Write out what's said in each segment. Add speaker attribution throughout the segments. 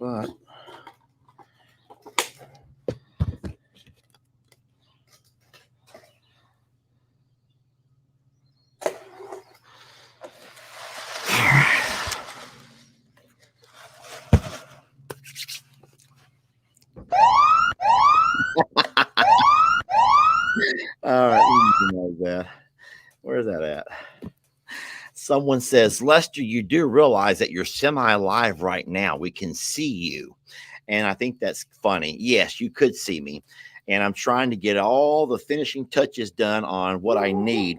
Speaker 1: But all right, like that. Where's that at? Someone says, Lester, you do realize that you're semi live right now. We can see you. And I think that's funny. Yes, you could see me. And I'm trying to get all the finishing touches done on what I need.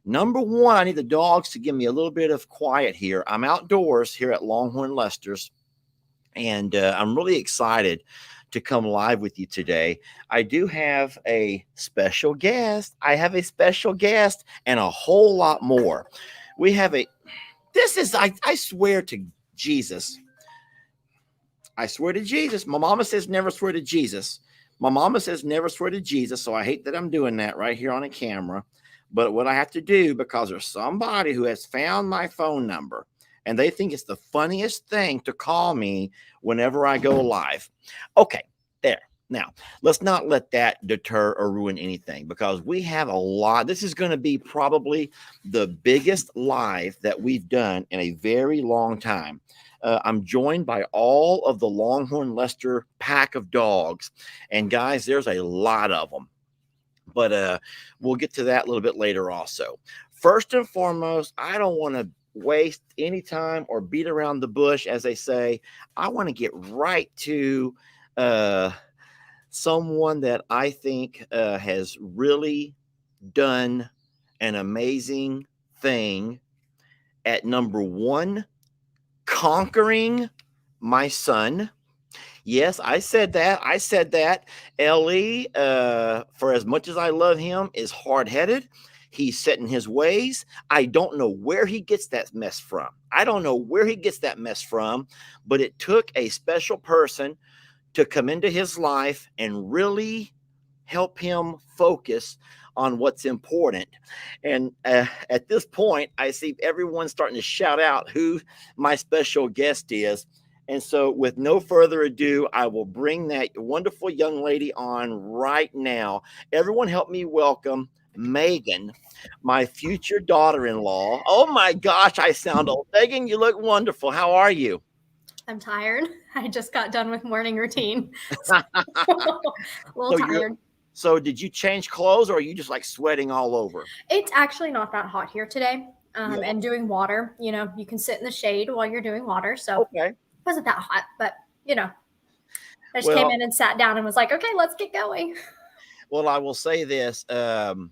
Speaker 1: Number one, I need the dogs to give me a little bit of quiet here. I'm outdoors here at Longhorn Lester's, and I'm really excited to come live with you today. I do have a special guest. I have a special guest and a whole lot more. We have I swear to Jesus. I swear to Jesus. My mama says never swear to Jesus. My mama says never swear to Jesus. So I hate that I'm doing that right here on a camera. But what I have to do, because there's somebody who has found my phone number and they think it's the funniest thing to call me whenever I go live. Okay, there. Now, let's not let that deter or ruin anything, because we have a lot. This is going to be probably the biggest live that we've done in a very long time. I'm joined by all of the Longhorn Lester pack of dogs. And guys, there's a lot of them. But we'll get to that a little bit later also. First and foremost, I don't want to waste any time or beat around the bush, as they say. I want to get right to someone that I think has really done an amazing thing at number one, conquering my son. Yes, I said that. I said that. Ellie, for as much as I love him, is hard-headed. He's set in his ways. I don't know where he gets that mess from. But it took a special person to come into his life and really help him focus on what's important. And at this point, I see everyone starting to shout out who my special guest is. And so with no further ado, I will bring that wonderful young lady on right now. Everyone help me welcome Megan, my future daughter-in-law. Oh my gosh, I sound old. Megan, you look wonderful. How are you?
Speaker 2: I'm tired. I just got done with morning routine. A little tired.
Speaker 1: So did you change clothes, or are you just like sweating all over?
Speaker 2: It's actually not that hot here today. And doing water, you can sit in the shade while you're doing water. So
Speaker 1: okay.
Speaker 2: It wasn't that hot, but I just came in and sat down and was like, okay, let's get going.
Speaker 1: Well, I will say this, and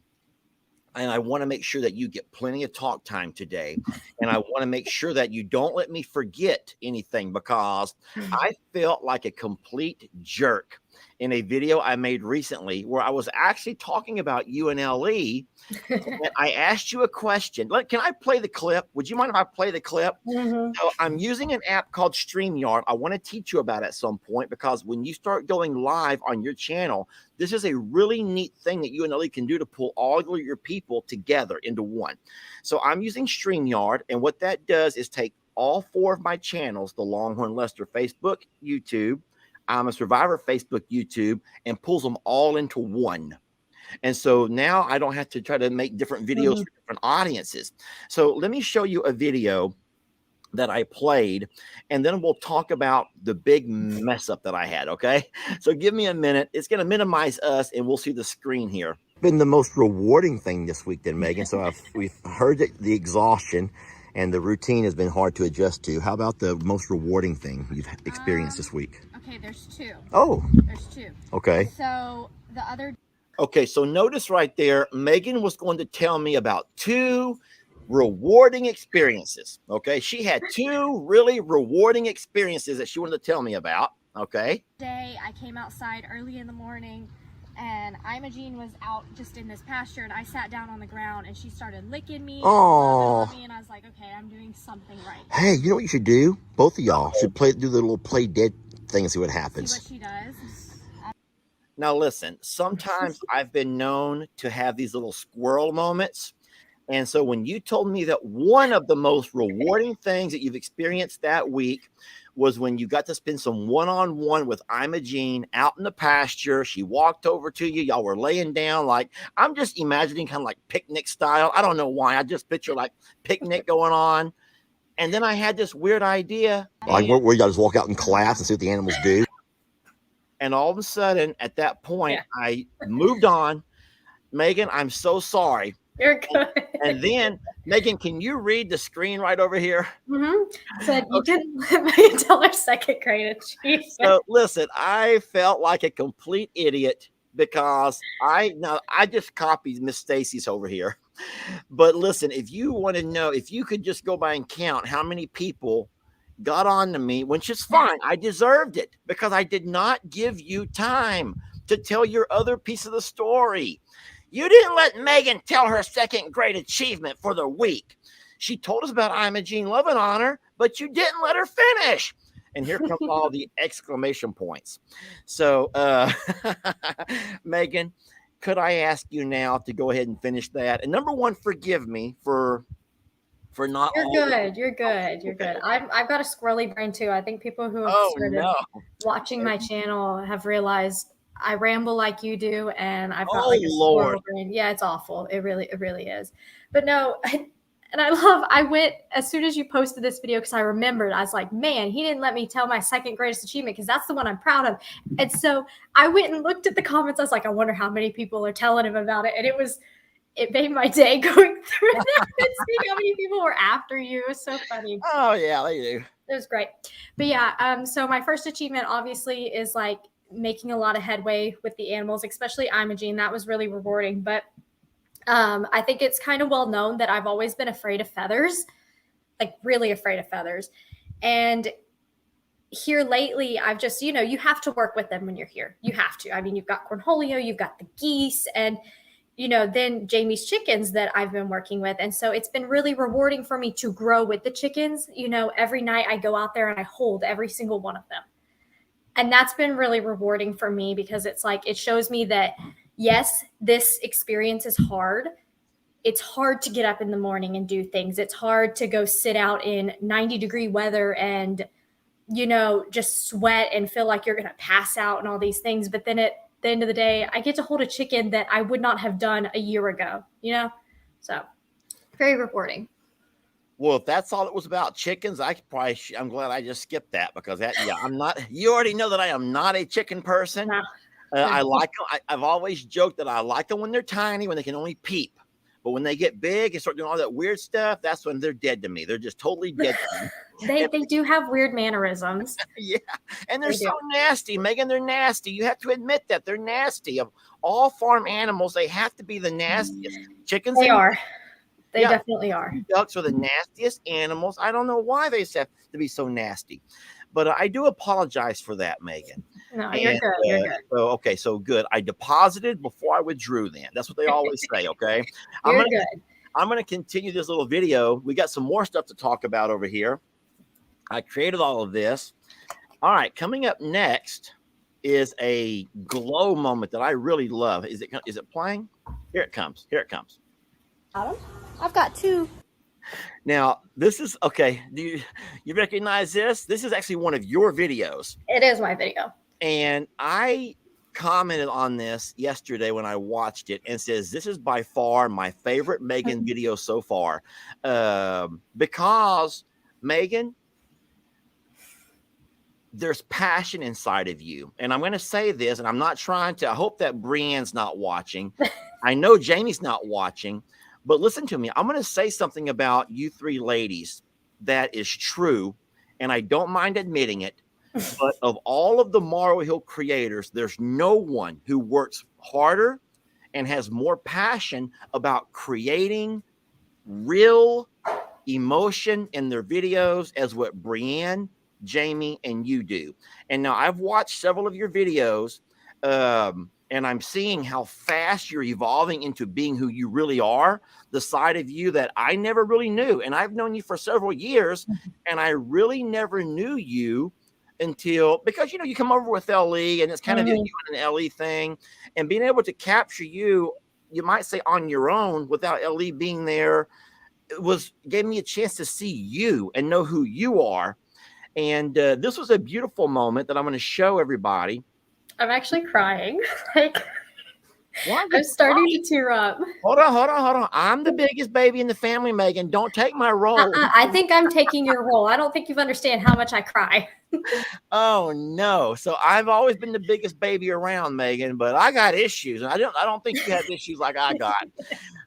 Speaker 1: I want to make sure that you get plenty of talk time today. And I want to make sure that you don't let me forget anything, because I felt like a complete jerk in a video I made recently where I was actually talking about UNLE. And I asked you a question. Can I play the clip? Would you mind if I play the clip?
Speaker 2: Mm-hmm.
Speaker 1: So I'm using an app called StreamYard. I want to teach you about it at some point, because when you start going live on your channel, this is a really neat thing that UNLE can do to pull all of your people together into one. So I'm using StreamYard, and what that does is take all four of my channels, the Longhorn Lester Facebook, YouTube, I'm a Survivor Facebook, YouTube, and pulls them all into one. And so now I don't have to try to make different videos for different audiences. So let me show you a video that I played, and then we'll talk about the big mess up that I had. Okay. So give me a minute. It's going to minimize us, and we'll see the screen here. Been the most rewarding thing this week then, Megan. So we've heard that the exhaustion and the routine has been hard to adjust to. How about the most rewarding thing you've experienced this week?
Speaker 3: Okay, there's two.
Speaker 1: Oh.
Speaker 3: There's two.
Speaker 1: Okay.
Speaker 3: So the other...
Speaker 1: Okay, so notice right there, Megan was going to tell me about two rewarding experiences. Okay, she had two really rewarding experiences that she wanted to tell me about. Okay.
Speaker 3: Day I came outside early in the morning, and Imogene was out just in this pasture, and I sat down on the ground, and she started licking me, and me, and I was like, okay, I'm doing something right.
Speaker 1: Hey, you know what you should do? Both of y'all should do the little play dead thing and see what happens.
Speaker 3: See what she does.
Speaker 1: Now listen, sometimes I've been known to have these little squirrel moments. And so when you told me that one of the most rewarding things that you've experienced that week was when you got to spend some one-on-one with Imogene out in the pasture. She walked over to you. Y'all were laying down. Like, I'm just imagining kind of like picnic style. I don't know why. I just picture like picnic going on. And then I had this weird idea.
Speaker 4: Like where you guys walk out in class and see what the animals do.
Speaker 1: And all of a sudden, at that point, I moved on. Megan, I'm so sorry.
Speaker 2: You're good.
Speaker 1: And then, Megan, can you read the screen right over here?
Speaker 2: Said you didn't let me tell her second grade achievement.
Speaker 1: So listen, I felt like a complete idiot because I just copied Miss Stacy's over here. But listen, if you want to know, if you could just go by and count how many people got on to me, which is fine. I deserved it because I did not give you time to tell your other piece of the story. You didn't let Megan tell her second grade achievement for the week. She told us about Imogene Love and Honor, but you didn't let her finish. And here come all the exclamation points. So, Megan, could I ask you now to go ahead and finish that? And number one, forgive me for not.
Speaker 2: You're good. I've got a squirrely brain too. I think people who have started watching my channel have realized I ramble like you do, and I've got like a squirrel brain. Yeah, it's awful. It really is. But no, and I went as soon as you posted this video because I remembered. I was like, man, he didn't let me tell my second greatest achievement because that's the one I'm proud of. And so I went and looked at the comments. I was like, I wonder how many people are telling him about it. And it made my day going through that and seeing how many people were after you. It was so funny.
Speaker 1: Oh yeah, they do.
Speaker 2: It was great. But yeah, so my first achievement obviously is like making a lot of headway with the animals, especially Imogene. That was really rewarding. But I think it's kind of well known that I've always been afraid of feathers, like really afraid of feathers. And here lately, I've just, you have to work with them when you're here. You have to. I mean, you've got Cornholio, you've got the geese, and then Jamie's chickens that I've been working with. And so it's been really rewarding for me to grow with the chickens. Every night I go out there and I hold every single one of them. And that's been really rewarding for me because it's like, it shows me that, yes, this experience is hard. It's hard to get up in the morning and do things. It's hard to go sit out in 90-degree weather and, just sweat and feel like you're going to pass out and all these things. But then at the end of the day, I get to hold a chicken that I would not have done a year ago, So very rewarding.
Speaker 1: Well, if that's all it was about chickens, I'm glad I just skipped that because I'm not, you already know that I am not a chicken person.
Speaker 2: No.
Speaker 1: I like them. I've always joked that I like them when they're tiny, when they can only peep. But when they get big and start doing all that weird stuff, that's when they're dead to me. They're just totally dead to me.
Speaker 2: They do have weird mannerisms.
Speaker 1: Yeah. And they're so nasty. Megan, they're nasty. You have to admit that they're nasty. Of all farm animals, they have to be the nastiest. Chickens.
Speaker 2: They are. They definitely are.
Speaker 1: Ducks are the nastiest animals. I don't know why they have to be so nasty. But I do apologize for that, Megan.
Speaker 2: No, you're good. You're good.
Speaker 1: So good. I deposited before I withdrew then. That's what they always say, okay?
Speaker 2: You're good.
Speaker 1: I'm going to continue this little video. We got some more stuff to talk about over here. I created all of this. All right, coming up next is a glow moment that I really love. Is it playing? Here it comes.
Speaker 3: I've got two.
Speaker 1: Now, this is okay. Do you recognize this? This is actually one of your videos.
Speaker 2: It is my video.
Speaker 1: And I commented on this yesterday when I watched it and says, this is by far my favorite Megan video so far. Because Megan, there's passion inside of you. And I'm going to say this, and I'm not trying to, I hope that Brienne's not watching. I know Jamie's not watching. But listen to me. I'm going to say something about you three ladies that is true, and I don't mind admitting it. But of all of the Morrow Hill creators, there's no one who works harder and has more passion about creating real emotion in their videos as what Brienne, Jamie, and you do. And now I've watched several of your videos, and I'm seeing how fast you're evolving into being who you really are, the side of you that I never really knew. And I've known you for several years, and I really never knew you until, because, you come over with LE, and it's kind of you and an LE thing. And being able to capture you might say on your own without LE being there, gave me a chance to see you and know who you are. And this was a beautiful moment that I'm going to show everybody.
Speaker 2: I'm actually crying. Like,
Speaker 1: Why
Speaker 2: I'm starting to tear up.
Speaker 1: Hold on. I'm the biggest baby in the family, Megan. Don't take my role.
Speaker 2: I think I'm taking your role. I don't think you understand how much I cry.
Speaker 1: Oh no. So I've always been the biggest baby around, Megan, but I got issues. And I don't think you have issues like I got.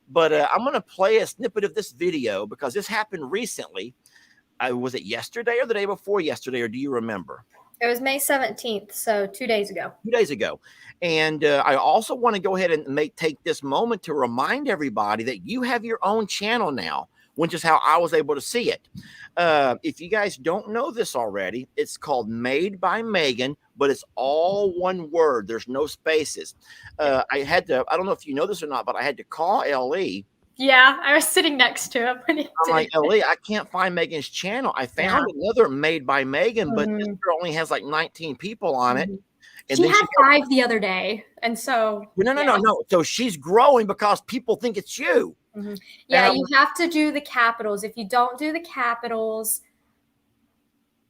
Speaker 1: But I'm going to play a snippet of this video because this happened recently. Was it yesterday or the day before yesterday, or do you remember?
Speaker 2: It was May 17th, so 2 days ago.
Speaker 1: 2 days ago. And I also want to go ahead and take this moment to remind everybody that you have your own channel now, which is how I was able to see it. If you guys don't know this already, it's called Made by Megan, but it's all one word. There's no spaces. I don't know if you know this or not, but I had to call Ellie.
Speaker 2: Yeah, I was sitting next to him when he
Speaker 1: I'm like, Ellie, I can't find Megan's channel. I found another Made by Megan, but this girl only has like 19 people on it. And
Speaker 2: she had 5 the other day. And so
Speaker 1: no. So she's growing because people think it's you.
Speaker 2: Yeah, you have to do the capitals. If you don't do the capitals,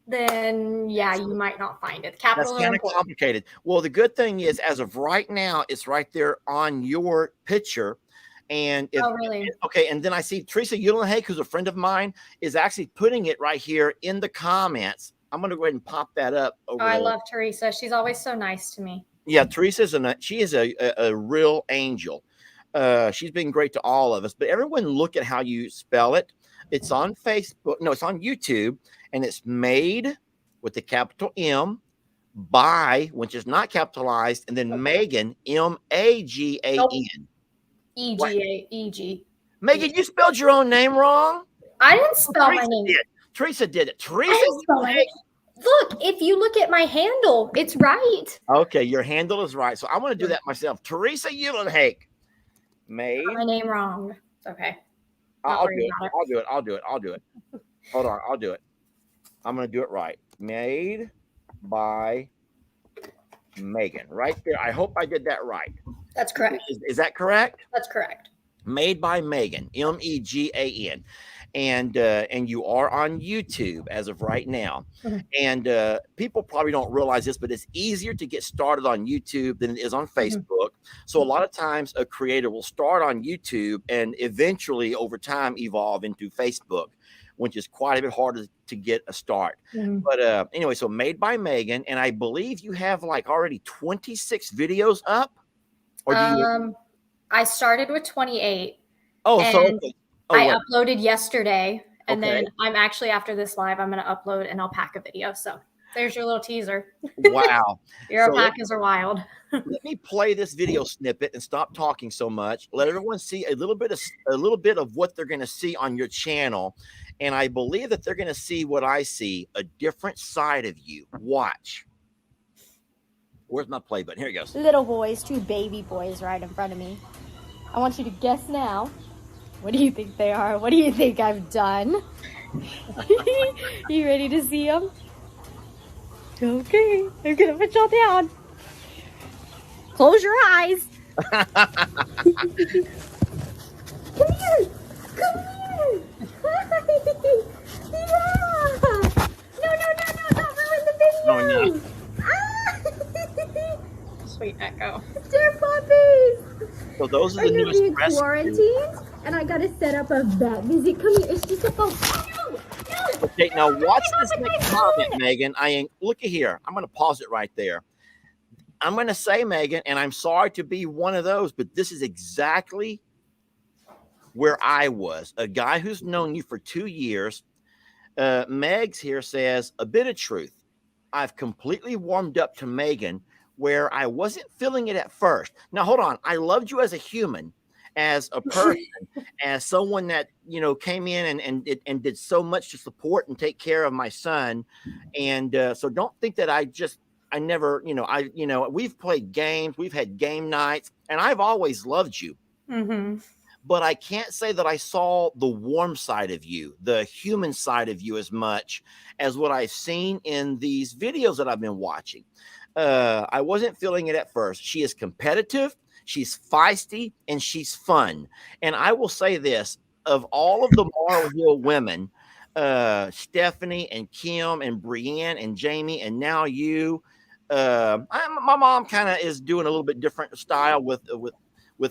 Speaker 2: then you might not find it. The capitals
Speaker 1: That's kind of complicated. Well, the good thing is, as of right now, it's right there on your picture. And
Speaker 2: really?
Speaker 1: Okay, and then I see Teresa Eulenhake, who's a friend of mine, is actually putting it right here in the comments. I'm going to go ahead and pop that up.
Speaker 2: I love Teresa. She's always so nice to me.
Speaker 1: Yeah, Teresa's she is a real angel. She's been great to all of us. But everyone, look at how you spell it. It's on Facebook. No, it's on YouTube, and it's Made with the capital M by, which is not capitalized, and then Megan, Magan.
Speaker 2: E-G.
Speaker 1: Megan, you spelled your own name wrong.
Speaker 2: I didn't spell my name.
Speaker 1: Teresa did it. Teresa.
Speaker 2: Look, if you look at my handle, it's right.
Speaker 1: Okay, your handle is right. So I'm going to do that myself. Teresa Eulenhake. Made
Speaker 2: my name wrong. Okay.
Speaker 1: I'll do it. I'll do it. Hold on. I'll do it. I'm going to do it right. Made by Megan. Right there. I hope I did that right.
Speaker 2: That's correct.
Speaker 1: Is that correct?
Speaker 2: That's correct.
Speaker 1: Made by Megan, Megan. And you are on YouTube as of right now. And people probably don't realize this, but it's easier to get started on YouTube than it is on Facebook. So a lot of times a creator will start on YouTube and eventually over time evolve into Facebook, which is quite a bit harder to get a start. But anyway, so Made by Megan, and I believe you have like already 26 videos up. Or do you?
Speaker 2: I started with 28.
Speaker 1: I
Speaker 2: uploaded yesterday, and then I'm actually, after this live, I'm going to upload an alpaca video. So there's your little teaser.
Speaker 1: Wow.
Speaker 2: Your alpacas are wild.
Speaker 1: Let me play this video snippet and stop talking so much. Let everyone see a little bit of what they're going to see on your channel. And I believe that they're going to see what I see, a different side of you. Watch. Where's my play button? Here it goes.
Speaker 3: Little boys, 2 baby boys right in front of me. I want you to guess now. What do you think they are? What do you think I've done? You ready to see them? Okay, I'm gonna put y'all down. Close your eyes. Come here. Yeah. No, don't ruin the video.
Speaker 1: Oh, no.
Speaker 2: Sweet Echo.
Speaker 3: Dear puppies.
Speaker 1: So those are the
Speaker 3: Are
Speaker 1: newest
Speaker 3: being quarantined, and I gotta set up a vet visit. Come here, it's just a phone. No.
Speaker 1: Okay, now watch this next comment, Megan. Look at here. I'm going to pause it right there. I'm going to say, Megan, and I'm sorry to be one of those, but this is exactly where I was. A guy who's known you for 2 years. Megs here says, a bit of truth. I've completely warmed up to Megan where I wasn't feeling it at first. Now, hold on. I loved you as a human, as a person, as someone that, came in and did so much to support and take care of my son. And so don't think that we've played games, we've had game nights, and I've always loved you. But I can't say that I saw the warm side of you, the human side of you, as much as what I've seen in these videos that I've been watching. I wasn't feeling it at first. She is competitive, she's feisty, and she's fun. And I will say this, of all of the Marl Hill women, Stephanie and Kim and Brienne and Jamie, and now you. My mom kind of is doing a little bit different style with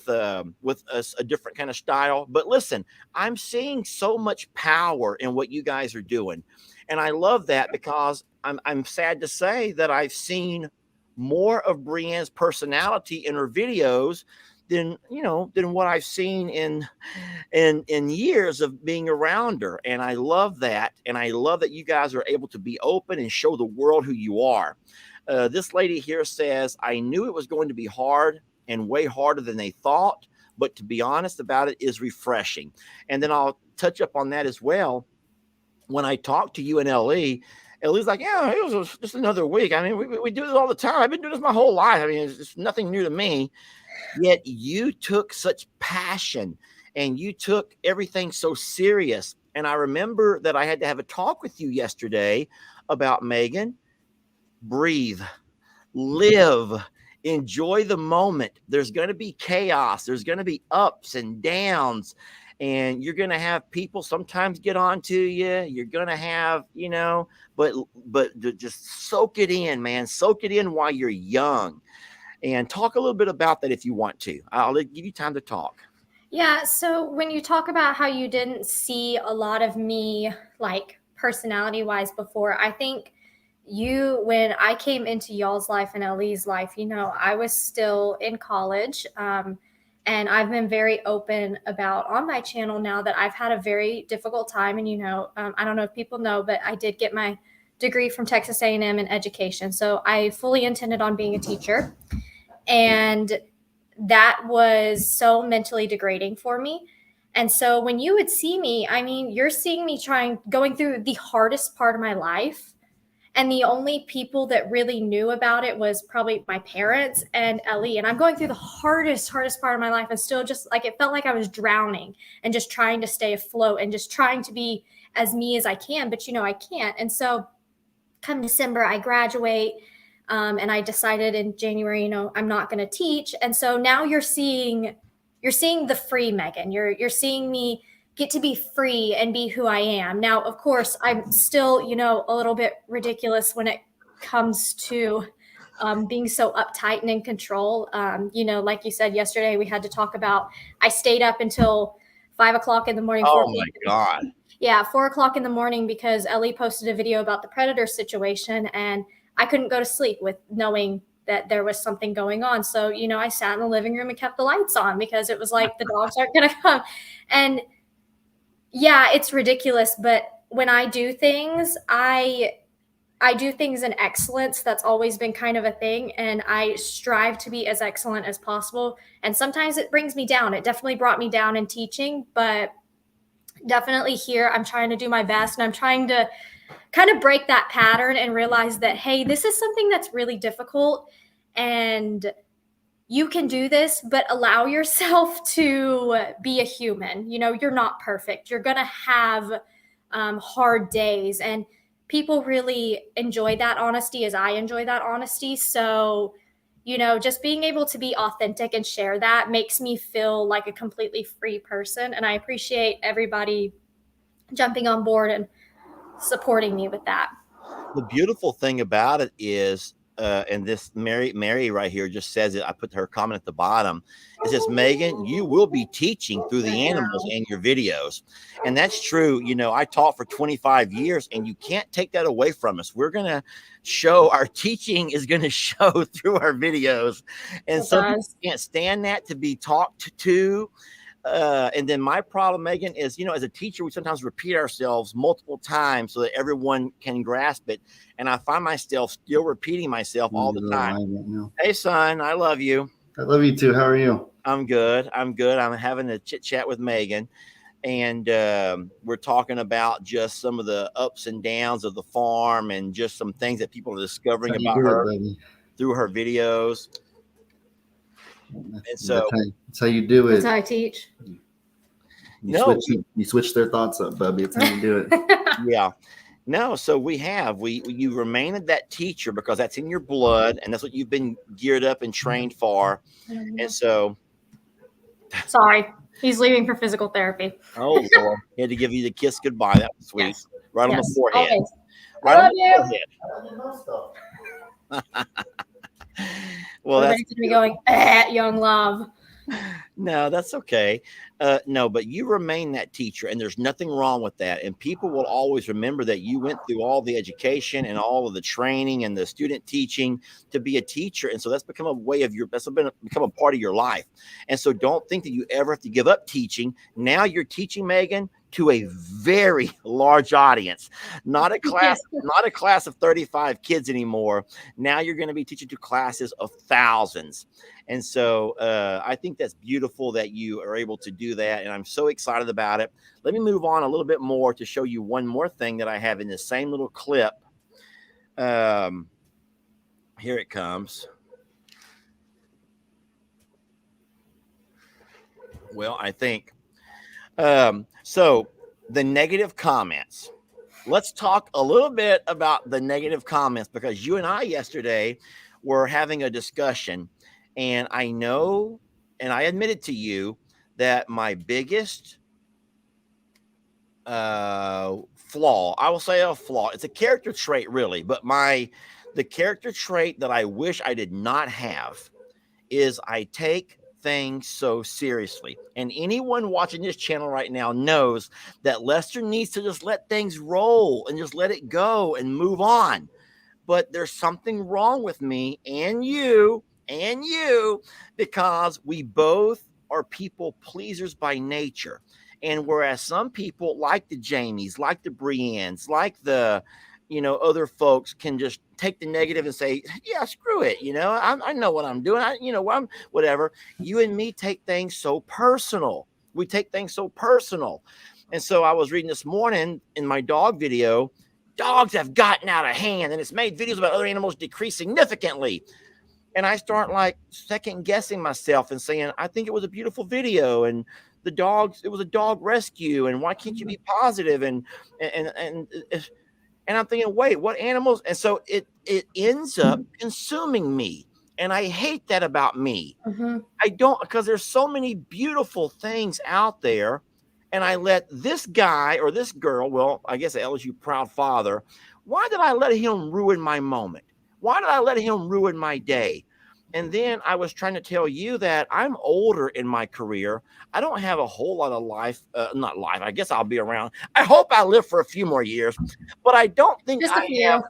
Speaker 1: us, a different kind of style. But listen, I'm seeing so much power in what you guys are doing, and I love that because I'm sad to say that I've seen more of Brienne's personality in her videos than what I've seen in years of being around her. And I love that. And I love that you guys are able to be open and show the world who you are. This lady here says, I knew it was going to be hard and way harder than they thought, but to be honest about it is refreshing. And then I'll touch up on that as well. When I talked to you and Lee's like, yeah, it was just another week. I mean, we do this all the time. I've been doing this my whole life. I mean, it's nothing new to me. Yet you took such passion and you took everything so serious. And I remember that I had to have a talk with you yesterday about, Megan, breathe, live, enjoy the moment. There's going to be chaos. There's going to be ups and downs. And you're going to have people sometimes get on to you. You're going to have, but just soak it in, man. Soak it in while you're young. And talk a little bit about that if you want to. I'll give you time to talk.
Speaker 2: Yeah. So when you talk about how you didn't see a lot of me, like personality wise before, I think when I came into y'all's life and Ellie's life, I was still in college. And I've been very open about on my channel now that I've had a very difficult time. And, I don't know if people know, but I did get my degree from Texas A&M in education. So I fully intended on being a teacher. And that was so mentally degrading for me. And so when you would see me, I mean, you're seeing me going through the hardest part of my life. And the only people that really knew about it was probably my parents and Ellie. And I'm going through the hardest part of my life. And still just like, it felt like I was drowning and just trying to stay afloat and just trying to be as me as I can. But, I can't. And so come December, I graduate. And I decided in January, I'm not going to teach. And so now you're seeing the free Megan. You're seeing me get to be free and be who I am. Now, of course, I'm still, a little bit ridiculous when it comes to being so uptight and in control. Like you said yesterday, we had to talk about, I stayed up until 5 o'clock in the morning.
Speaker 1: Oh my God.
Speaker 2: Yeah, 4 o'clock in the morning because Ellie posted a video about the predator situation, and I couldn't go to sleep with knowing that there was something going on. So, I sat in the living room and kept the lights on because it was like the dogs aren't going to come. And yeah, it's ridiculous. But when I do things, I do things in excellence. That's always been kind of a thing. And I strive to be as excellent as possible. And sometimes it brings me down. It definitely brought me down in teaching, but definitely here, I'm trying to do my best, and I'm trying to kind of break that pattern and realize that, hey, this is something that's really difficult and you can do this, but allow yourself to be a human. You're not perfect. You're going to have hard days, and people really enjoy that honesty as I enjoy that honesty. So, just being able to be authentic and share that makes me feel like a completely free person. And I appreciate everybody jumping on board and supporting me with that.
Speaker 1: The beautiful thing about it is, and this Mary right here just says it. I put her comment at the bottom. It says, Megan, you will be teaching through the animals in your videos. And that's true. I taught for 25 years, and you can't take that away from us. We're going to show, our teaching is going to show through our videos. And some people can't stand that, to be talked to. And then my problem, Megan, is, as a teacher, we sometimes repeat ourselves multiple times so that everyone can grasp it. And I find myself still repeating myself all the time. Hey, son, I love you.
Speaker 5: I love you too. How are you?
Speaker 1: I'm good. I'm having a chit chat with Megan. And we're talking about just some of the ups and downs of the farm and just some things that people are discovering about her through her videos. And so
Speaker 5: that's how you do it.
Speaker 2: That's how I teach.
Speaker 5: You switch their thoughts up, Bubby. It's how you do it.
Speaker 1: Yeah. No, so you remain that teacher because that's in your blood, and that's what you've been geared up and trained for. And so,
Speaker 2: sorry, he's leaving for physical therapy.
Speaker 1: Oh Lord, he had to give you the kiss goodbye. That was sweet. Yes. Right on the forehead.
Speaker 2: Always.
Speaker 1: Right
Speaker 2: I
Speaker 1: on
Speaker 2: love
Speaker 1: the
Speaker 2: you.
Speaker 1: forehead. Well, that's
Speaker 2: Everybody's gonna be going, young love.
Speaker 1: no, that's okay. No, but you remain that teacher, and there's nothing wrong with that. And people will always remember that you went through all the education and all of the training and the student teaching to be a teacher. And so that's become a way of become a part of your life. And so don't think that you ever have to give up teaching. Now you're teaching, Megan, to a very large audience, not a class, not a class of 35 kids anymore. Now you're going to be teaching to classes of thousands. And so I think that's beautiful that you are able to do that. And I'm so excited about it. Let me move on a little bit more to show you one more thing that I have in this same little clip. Here it comes. Well, I think. So the negative comments. Let's talk a little bit about the negative comments, because you and I yesterday were having a discussion. And I know, and I admitted to you that my biggest flaw, I will say a flaw, it's a character trait really, but the character trait that I wish I did not have is I take things so seriously. And anyone watching this channel right now knows that Lester needs to just let things roll and just let it go and move on. But there's something wrong with me and you, because we both are people pleasers by nature. And whereas some people like the Jamies, like the Briennes, like the, other folks can just take the negative and say, yeah, screw it. I know what I'm doing. Whatever. You and me take things so personal. We take things so personal. And so I was reading this morning in my dog video, dogs have gotten out of hand, and it's made videos about other animals decrease significantly. And I start like second guessing myself and saying, I think it was a beautiful video, and it was a dog rescue, and why can't you be positive? And I'm thinking, wait, what animals? And so it ends up consuming me. And I hate that about me.
Speaker 2: Mm-hmm.
Speaker 1: I don't, because there's so many beautiful things out there. And I let this guy or this girl, well, I guess LSU proud father, why did I let him ruin my moment? Why did I let him ruin my day? And then I was trying to tell you that I'm older in my career. I don't have a whole lot of life, not life. I guess I'll be around. I hope I live for a few more years, but I don't think
Speaker 2: Just a few.
Speaker 1: have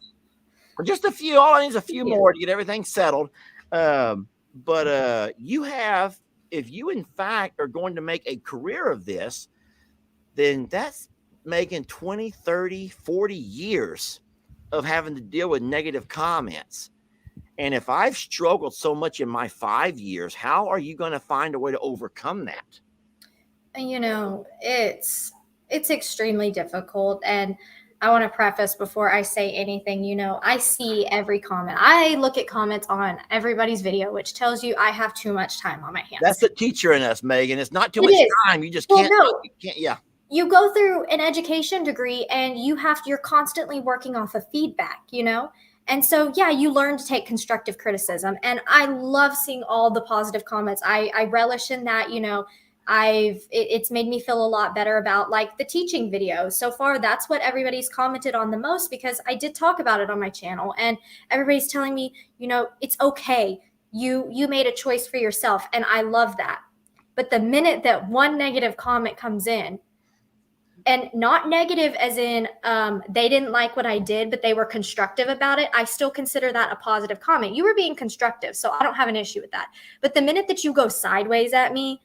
Speaker 1: just a few. All I need is a few more to get everything settled. But you have, if you in fact are going to make a career of this, then that's making 20, 30, 40 years of having to deal with negative comments. And if I've struggled so much in my 5 years, how are you going to find a way to overcome that?
Speaker 2: It's extremely difficult. And I want to preface before I say anything, I see every comment. I look at comments on everybody's video, which tells you I have too much time on my hands.
Speaker 1: That's the teacher in us, Megan. It's not too much time. You just can't.
Speaker 2: No.
Speaker 1: You can't. Yeah.
Speaker 2: You go through an education degree and you're constantly working off of feedback, And so, yeah, you learn to take constructive criticism. And I love seeing all the positive comments. I relish in that, it's made me feel a lot better about like the teaching videos. So far, that's what everybody's commented on the most, because I did talk about it on my channel and everybody's telling me, it's okay. You made a choice for yourself. And I love that. But the minute that one negative comment comes in, and not negative as in they didn't like what I did, but they were constructive about it, I still consider that a positive comment. You were being constructive, so I don't have an issue with that. But the minute that you go sideways at me,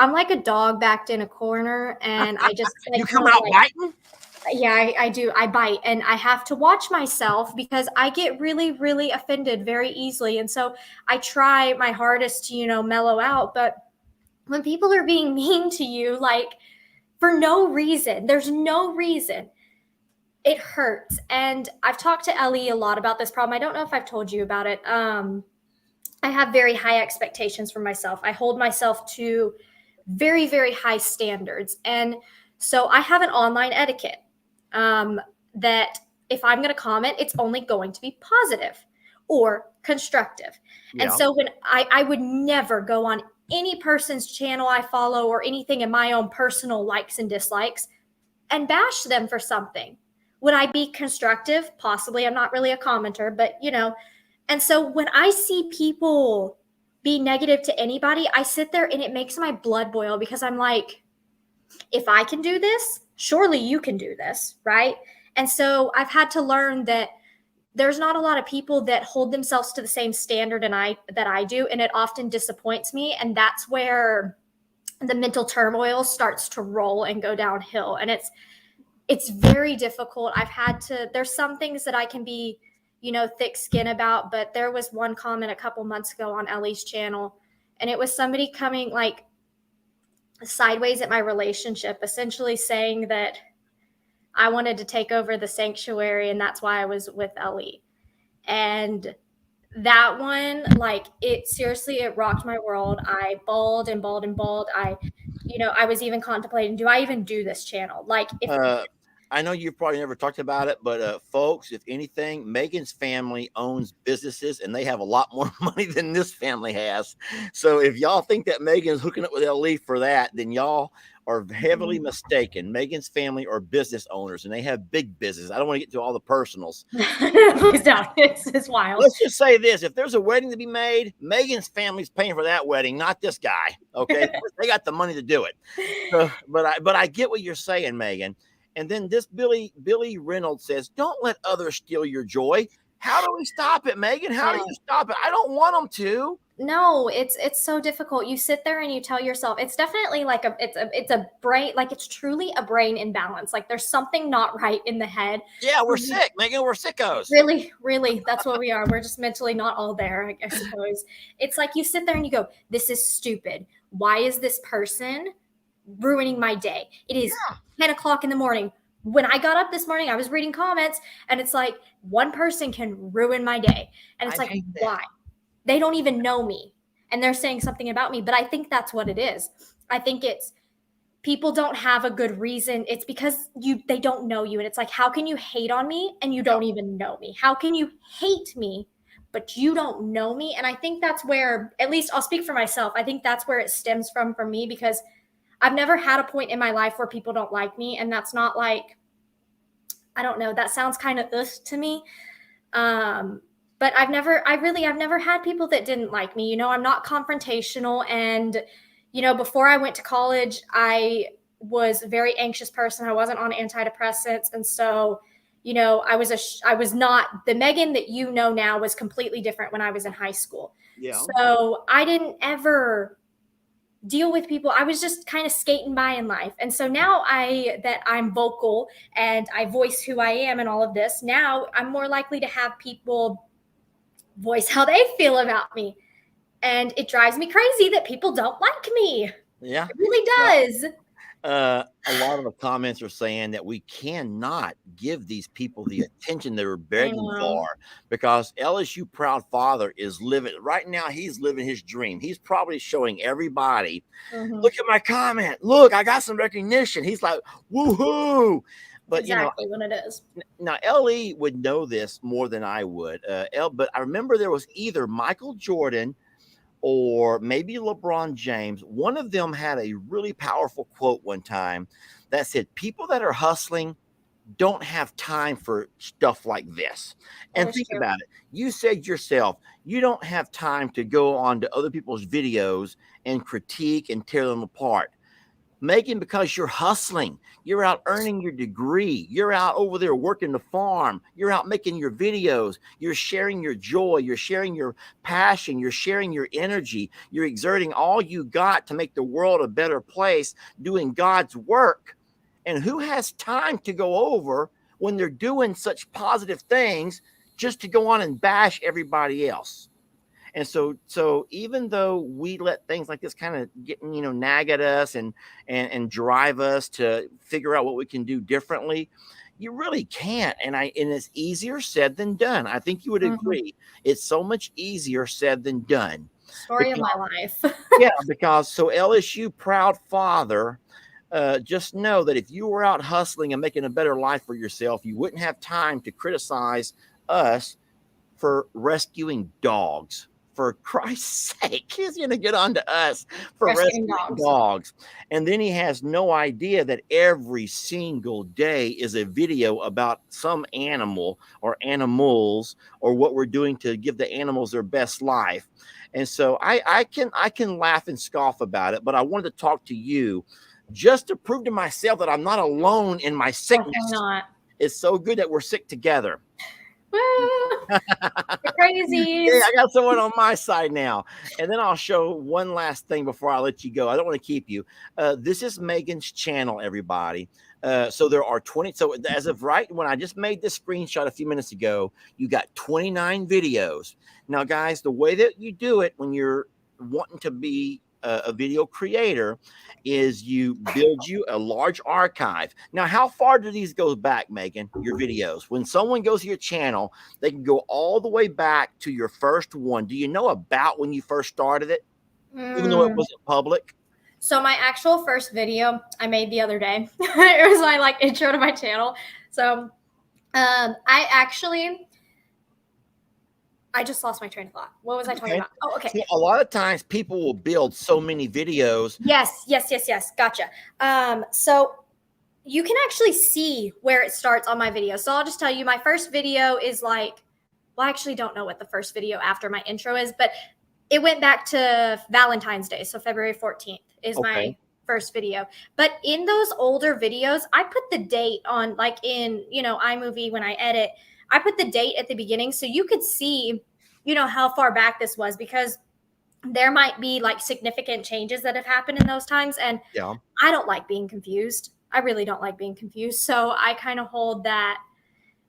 Speaker 2: I'm like a dog backed in a corner, and I just
Speaker 1: you come out biting?
Speaker 2: Yeah, I do. I bite, and I have to watch myself because I get really, really offended very easily. And so I try my hardest to, mellow out. But when people are being mean to you, like, for no reason, there's no reason, it hurts. And I've talked to Ellie a lot about this problem. I don't know if I've told you about it. I have very high expectations for myself. I hold myself to very, very high standards. And so I have an online etiquette that if I'm going to comment, it's only going to be positive or constructive. Yeah. And so when I would never go on any person's channel I follow or anything in my own personal likes and dislikes and bash them for something. Would I be constructive? Possibly. I'm not really a commenter, but and so when I see people be negative to anybody, I sit there and it makes my blood boil because I'm like, if I can do this, surely you can do this, right? And so I've had to learn that there's not a lot of people that hold themselves to the same standard that I do, and it often disappoints me, and that's where the mental turmoil starts to roll and go downhill. And it's very difficult. There's some things that I can be, thick skin about, but there was one comment a couple months ago on Ellie's channel, and it was somebody coming like sideways at my relationship, essentially saying that I wanted to take over the sanctuary and that's why I was with Ellie. And that one, like, it rocked my world. I bawled and bawled and bawled. I was even contemplating, do I even do this channel? Like, if
Speaker 1: I know you've probably never talked about it, but folks, if anything, Megan's family owns businesses and they have a lot more money than this family has. So if y'all think that Megan's hooking up with LE for that, then y'all are heavily mistaken. Megan's family are business owners and they have big business. I don't want to get to all the personals.
Speaker 2: Please don't. It's wild.
Speaker 1: Let's just say this. If there's a wedding to be made, Megan's family's paying for that wedding, not this guy. Okay. They got the money to do it. So, but I get what you're saying, Megan. And then this Billy Reynolds says, don't let others steal your joy. How do we stop it, Megan? How do you stop it? I don't want them to.
Speaker 2: No, it's so difficult. You sit there and you tell yourself, it's definitely like it's a brain, like it's truly a brain imbalance. Like there's something not right in the head.
Speaker 1: Yeah, we're sick, Megan. We're sickos.
Speaker 2: Really, really, that's what we are. We're just mentally not all there, I suppose. It's like you sit there and you go, this is stupid. Why is this person ruining my day? It is 10 o'clock in the morning. When I got up this morning, I was reading comments and it's like one person can ruin my day. And it's like, why? They don't even know me and they're saying something about me. But I think that's what it is. I think it's people don't have a good reason. It's because they don't know you. And it's like, how can you hate on me and you don't even know me? How can you hate me, but you don't know me? And I think that's where, at least I'll speak for myself, I think that's where it stems from for me, because I've never had a point in my life where people don't like me. And that's not like, I don't know, that sounds kind of to me. But I've never had people that didn't like me. I'm not confrontational. And, before I went to college, I was a very anxious person. I wasn't on antidepressants. And so, I was not the Megan that now was completely different when I was in high school.
Speaker 1: Yeah.
Speaker 2: So I didn't ever deal with people. I was just kind of skating by in life. And so now that I'm vocal and I voice who I am and all of this, now I'm more likely to have people voice how they feel about me. And it drives me crazy that people don't like me.
Speaker 1: Yeah.
Speaker 2: It really does.
Speaker 1: A lot of the comments are saying that we cannot give these people the attention they were begging for, because LSU Proud Father is living right now. He's living his dream. He's probably showing everybody, look at my comment. Look, I got some recognition. He's like, woohoo. But
Speaker 2: exactly when it is.
Speaker 1: Now LE would know this more than I would. But I remember there was either Michael Jordan or maybe LeBron James. One of them had a really powerful quote one time that said, people that are hustling don't have time for stuff like this. And think about it. You said yourself, you don't have time to go on to other people's videos and critique and tear them apart. Megan, because you're hustling, you're out earning your degree, you're out over there working the farm, you're out making your videos, you're sharing your joy, you're sharing your passion, you're sharing your energy, you're exerting all you got to make the world a better place, doing God's work. And who has time to go over when they're doing such positive things just to go on and bash everybody else? And so even though we let things like this kind of get, nag at us and drive us to figure out what we can do differently, you really can't. And it's easier said than done. I think you would agree. It's so much easier said than done.
Speaker 2: Story of my life.
Speaker 1: Yeah, because so LSU Proud Father, just know that if you were out hustling and making a better life for yourself, you wouldn't have time to criticize us for rescuing dogs. For Christ's sake, he's going to get on to us for
Speaker 2: Rescuing
Speaker 1: rescuing
Speaker 2: dogs.
Speaker 1: dogs. And then he has no idea that every single day is a video about some animal or animals or what we're doing to give the animals their best life. And so I can laugh and scoff about it, but I wanted to talk to you just to prove to myself that I'm not alone in my sickness.
Speaker 2: Definitely not.
Speaker 1: It's so good that we're sick together.
Speaker 2: Woo! The crazies.
Speaker 1: Yeah, I got someone on my side now. And then I'll show one last thing before I let you go. I don't want to keep you. This is Megan's channel, everybody. So there are 20. So as of right when I just made this screenshot a few minutes ago, you got 29 videos. Now, guys, the way that you do it when you're wanting to be a video creator is you build you a large archive. Now, how far do these go back, Megan, your videos? When someone goes to your channel, they can go all the way back to your first one. Do you know about when you first started it, even though it wasn't public?
Speaker 2: So my actual first video I made the other day, it was my intro to my channel. So I just lost my train of thought. What was I talking about? Oh, okay.
Speaker 1: See, a lot of times people will build so many videos.
Speaker 2: Yes. Gotcha. So you can actually see where it starts on my video. So I'll just tell you, my first video is I actually don't know what the first video after my intro is, but it went back to Valentine's Day. So February 14th is my first video. But in those older videos, I put the date on, in, iMovie when I edit, I put the date at the beginning so you could see, how far back this was, because there might be significant changes that have happened in those times. And I don't like being confused. I really don't like being confused. So I kind of hold that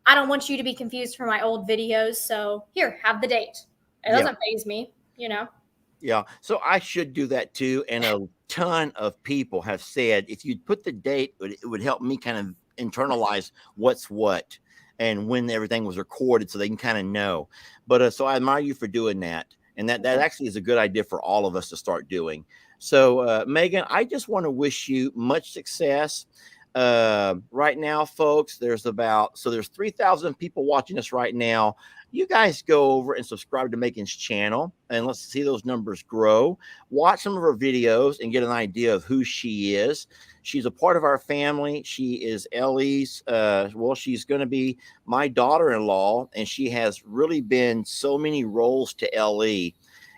Speaker 2: I don't want you to be confused for my old videos. So here, have the date. It doesn't faze me,
Speaker 1: Yeah. So I should do that too. And a ton of people have said if you'd put the date, it would help me kind of internalize what's what and when everything was recorded so they can kind of know. But so I admire you for doing that. And that actually is a good idea for all of us to start doing. So, Megan, I just want to wish you much success. Right now, folks, there's 3,000 people watching us right now. You guys go over and subscribe to Megan's channel and let's see those numbers grow. Watch some of her videos and get an idea of who she is. She's a part of our family. She is Ellie's, she's going to be my daughter-in-law, and she has really been so many roles to Ellie.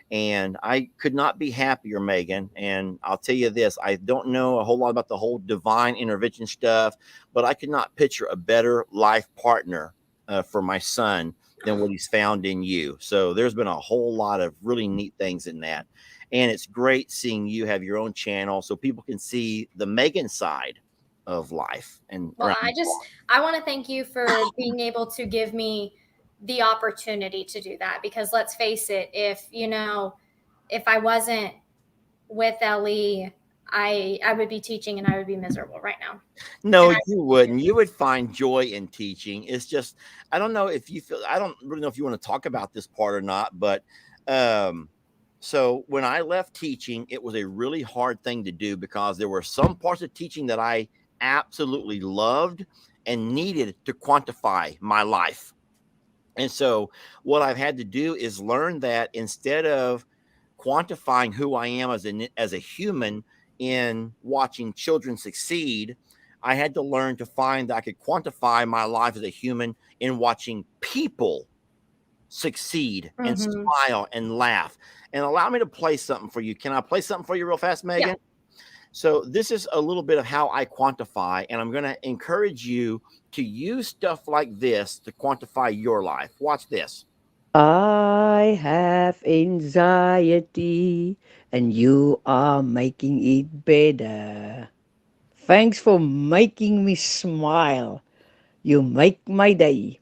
Speaker 1: And I could not be happier, Megan. And I'll tell you this, I don't know a whole lot about the whole divine intervention stuff, but I could not picture a better life partner for my son than what he's found in you. So there's been a whole lot of really neat things in that. And it's great seeing you have your own channel so people can see the Megan side of life. And
Speaker 2: well, I want to thank you for being able to give me the opportunity to do that, because let's face it, if I wasn't with Ellie, I would be teaching and I would be miserable right now.
Speaker 1: No, you wouldn't. You would find joy in teaching. It's just, I don't know if you feel, I don't really know if you want to talk about this part or not, but so when I left teaching, it was a really hard thing to do because there were some parts of teaching that I absolutely loved and needed to quantify my life. And so what I've had to do is learn that instead of quantifying who I am as a human in watching children succeed, I had to learn to find that I could quantify my life as a human in watching people succeed and smile and laugh. And allow me to play something for you. Can I play something for you real fast, Megan? Yeah. So this is a little bit of how I quantify, and I'm going to encourage you to use stuff like this to quantify your life. Watch this.
Speaker 6: I have anxiety, and you are making it better. Thanks for making me smile. You make my day.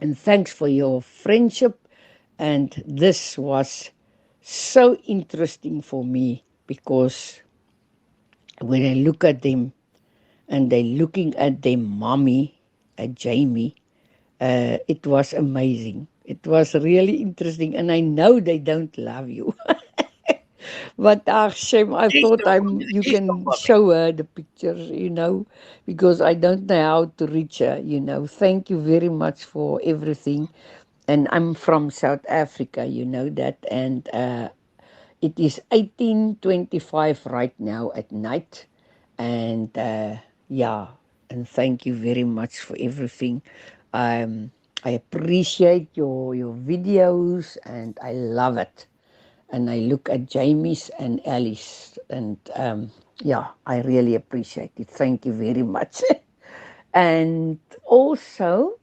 Speaker 6: And thanks for your friendship. And this was so interesting for me because when I look at them and they're looking at their mommy, at Jamie, it was amazing. It was really interesting. And I know they don't love you. But Shem, I thought you can show her the pictures, because I don't know how to reach her, Thank you very much for everything. and I'm from South Africa, you know that, and it is 18:25 right now at night, and yeah, and thank you very much for everything. Um, I appreciate your videos, and I love it. And I look at Jamie's and Alice, and yeah, I really appreciate it. Thank you very much. And also,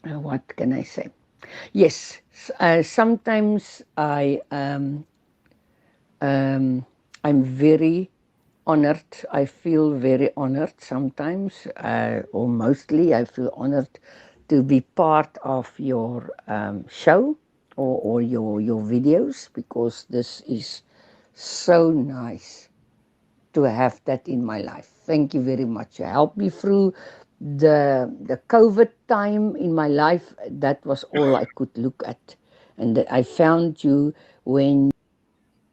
Speaker 6: what can I say? Yes, sometimes I'm very honored. I feel very honored sometimes, or mostly, I feel honored to be part of your show, or your videos, because this is so nice to have that in my life. Thank you very much. You helped me through the COVID time in my life. That was all I could look at, and that I found you when.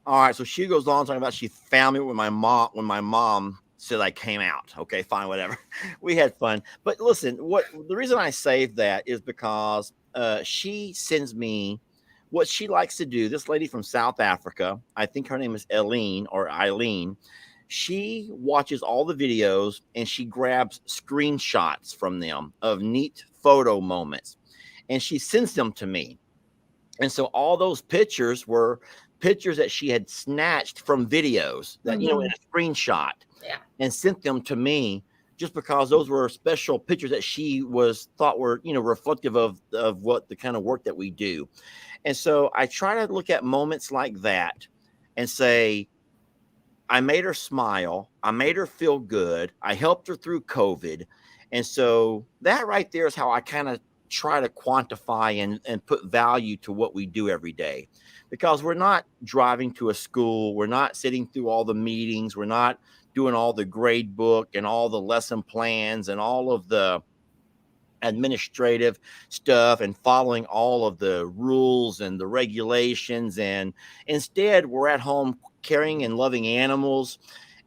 Speaker 1: All right, so she goes on talking about she found me when my mom said I came out. Okay, fine, whatever. We had fun, but listen, what the reason I saved that is because she sends me what she likes to do. This lady from South Africa, I think her name is Eileen or Eileen. She watches all the videos and she grabs screenshots from them of neat photo moments, and she sends them to me. And so all those pictures were pictures that she had snatched from videos that, in a screenshot, and sent them to me, just because those were special pictures that she thought were, reflective of what the kind of work that we do. And so I try to look at moments like that and say, I made her smile. I made her feel good. I helped her through COVID. And so that right there is how I kind of try to quantify and put value to what we do every day, because we're not driving to a school. We're not sitting through all the meetings. We're not doing all the grade book and all the lesson plans and all of the administrative stuff and following all of the rules and the regulations. And instead, we're at home caring and loving animals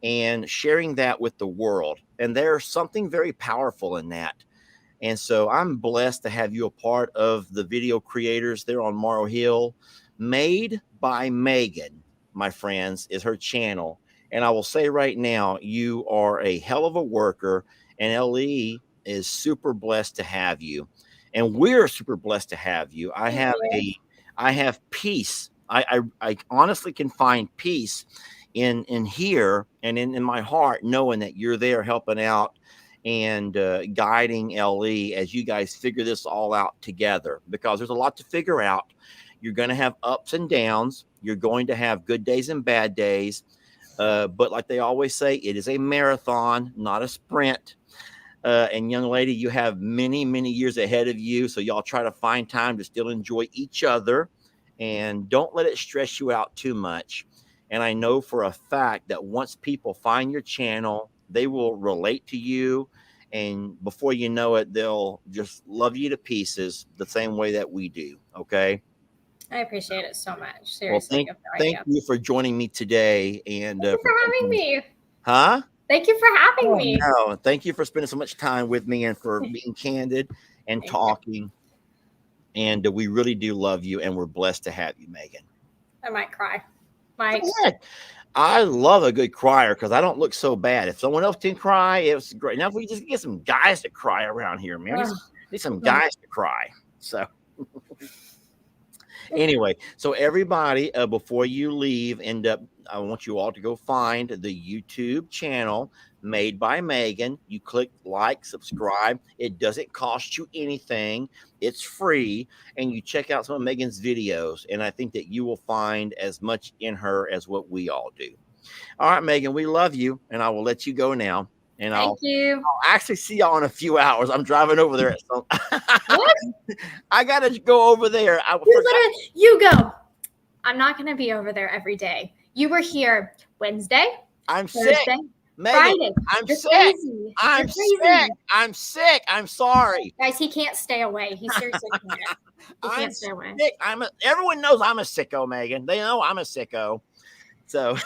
Speaker 1: and sharing that with the world. And there's something very powerful in that. And so I'm blessed to have you a part of the video creators there on Morrow Hill. Made by Megan, my friends, is her channel. And I will say right now, you are a hell of a worker, and LE is super blessed to have you. And we're super blessed to have you. I have peace. I honestly can find peace in here and in my heart, knowing that you're there helping out and guiding LE as you guys figure this all out together, because there's a lot to figure out. You're going to have ups and downs. You're going to have good days and bad days. But like they always say, it is a marathon, not a sprint. And young lady, you have many, many years ahead of you. So y'all try to find time to still enjoy each other, and don't let it stress you out too much. And I know for a fact that once people find your channel, they will relate to you. And before you know it, they'll just love you to pieces the same way that we do. Okay.
Speaker 2: I appreciate it so much. Seriously.
Speaker 1: Well, thank you for joining me today. And
Speaker 2: thank you for having me.
Speaker 1: Huh?
Speaker 2: Thank you for having me.
Speaker 1: No, thank you for spending so much time with me and for being candid and talking. And we really do love you, and we're blessed to have you, Megan.
Speaker 2: I might cry. Mike.
Speaker 1: I love a good crier because I don't look so bad. If someone else can cry, it's great. Now, if we just get some guys to cry around here, man, need some guys to cry. So anyway, so everybody, before you leave, I want you all to go find the YouTube channel Made by Megan. You click like, subscribe. It doesn't cost you anything. It's free. And you check out some of Megan's videos. And I think that you will find as much in her as what we all do. All right, Megan, we love you. And I will let you go now. And I'll actually see y'all in a few hours. I'm driving over there. So what? I got to go over there.
Speaker 2: You go. I'm not going to be over there every day. You were here Wednesday.
Speaker 1: I'm Thursday, sick. Megan, Friday. I'm sick. Crazy. I'm sick. I'm sick. I'm sorry.
Speaker 2: Guys, he can't stay away. He seriously can't. He can't stay away.
Speaker 1: Everyone knows I'm a sicko, Megan. They know I'm a sicko. So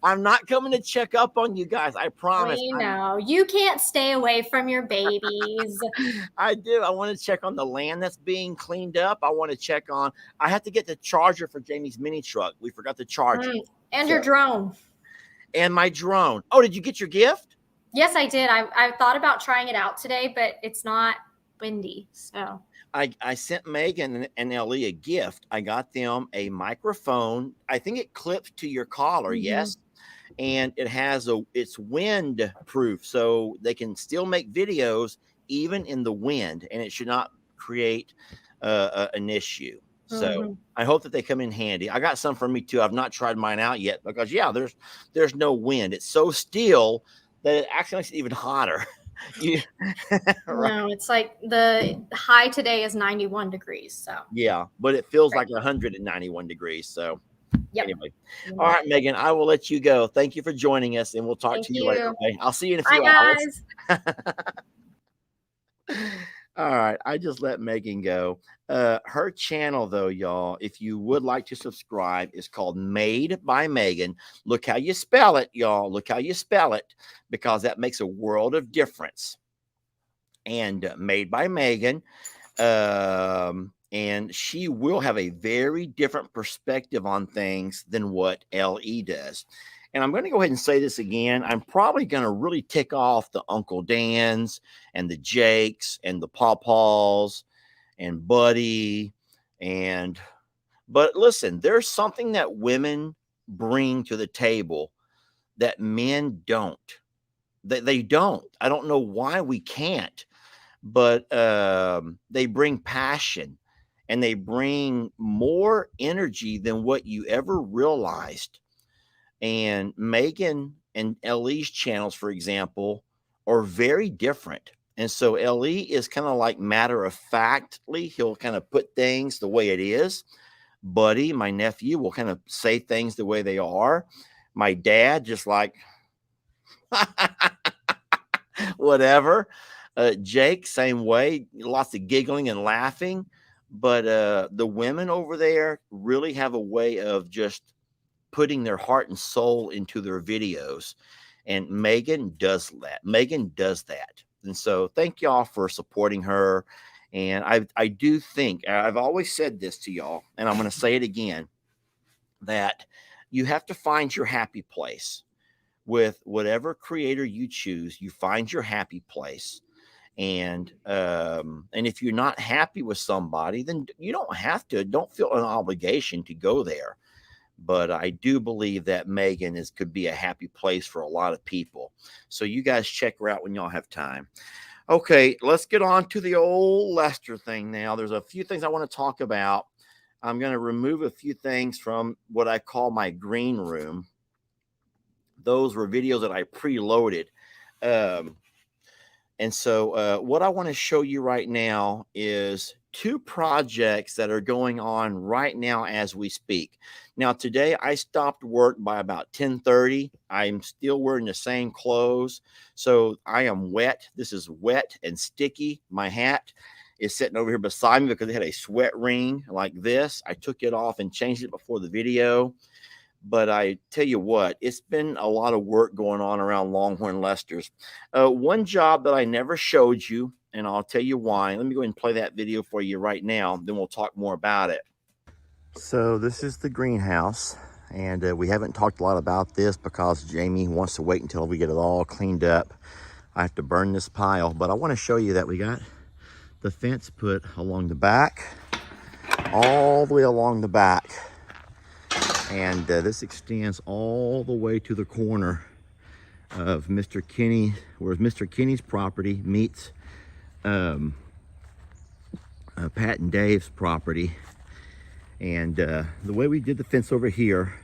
Speaker 1: I'm not coming to check up on you guys. I promise.
Speaker 2: We know. You can't stay away from your babies.
Speaker 1: I do. I want to check on the land that's being cleaned up. I want to check on, I have to get the charger for Jamie's mini truck. We forgot the charger.
Speaker 2: And your drone.
Speaker 1: And my drone. Oh, did you get your gift?
Speaker 2: Yes, I did. I thought about trying it out today, but it's not windy. So
Speaker 1: I sent Megan and Ellie a gift. I got them a microphone. I think it clips to your collar. Yes. And it has it's wind proof, so they can still make videos even in the wind, and it should not create an issue. So I hope that they come in handy. I got some for me too. I've not tried mine out yet because there's no wind. It's so still that it actually makes it even hotter.
Speaker 2: Right. No, it's like the high today is 91 degrees. So
Speaker 1: yeah, but it feels like 191 degrees. So anyway,
Speaker 2: Yep.
Speaker 1: All right, Megan, I will let you go. Thank you for joining us, and we'll talk to you later. Okay? I'll see you in a few hours. All right, I just let Megan go. Her channel, though, y'all, if you would like to subscribe, is called Made by Megan. Look how you spell it, y'all. Look how you spell it, because that makes a world of difference. And Made by Megan. And she will have a very different perspective on things than what LE does. And I'm going to go ahead and say this again. I'm probably going to really tick off the Uncle Dans and the Jakes and the Pawpaws and Buddy. But listen, there's something that women bring to the table that men don't. They don't. I don't know why we can't, but they bring passion and they bring more energy than what you ever realized. And Megan and LE's channels, for example, are very different. And so LE is kind of like matter of factly, he'll kind of put things the way it is. Buddy, my nephew, will kind of say things the way they are. My dad, just like whatever. Jake, same way, lots of giggling and laughing. But the women over there really have a way of just putting their heart and soul into their videos. And Megan does that. Megan does that. And so thank y'all for supporting her. And I do think, I've always said this to y'all, and I'm going to say it again, that you have to find your happy place. With whatever creator you choose, you find your happy place. And if you're not happy with somebody, then you don't feel an obligation to go there. But I do believe that Megan could be a happy place for a lot of people. So you guys check her out when y'all have time. Okay, let's get on to the old Lester thing now. There's a few things I want to talk about. I'm going to remove a few things from what I call my green room. Those were videos that I preloaded. And so what I want to show you right now is two projects that are going on right now as we speak. Now, today I stopped work by about 10:30. I'm still wearing the same clothes. So I am wet. This is wet and sticky. My hat is sitting over here beside me because it had a sweat ring like this. I took it off and changed it before the video. But I tell you what, it's been a lot of work going on around Longhorn Lester's. One job that I never showed you, and I'll tell you why. Let me go ahead and play that video for you right now. Then we'll talk more about it. So this is the greenhouse. And we haven't talked a lot about this because Jamie wants to wait until we get it all cleaned up. I have to burn this pile. But I want to show you that we got the fence put along the back. All the way along the back. And this extends all the way to the corner of Mr. Kenny, where Mr. Kenny's property meets Pat and Dave's property. And the way we did the fence over here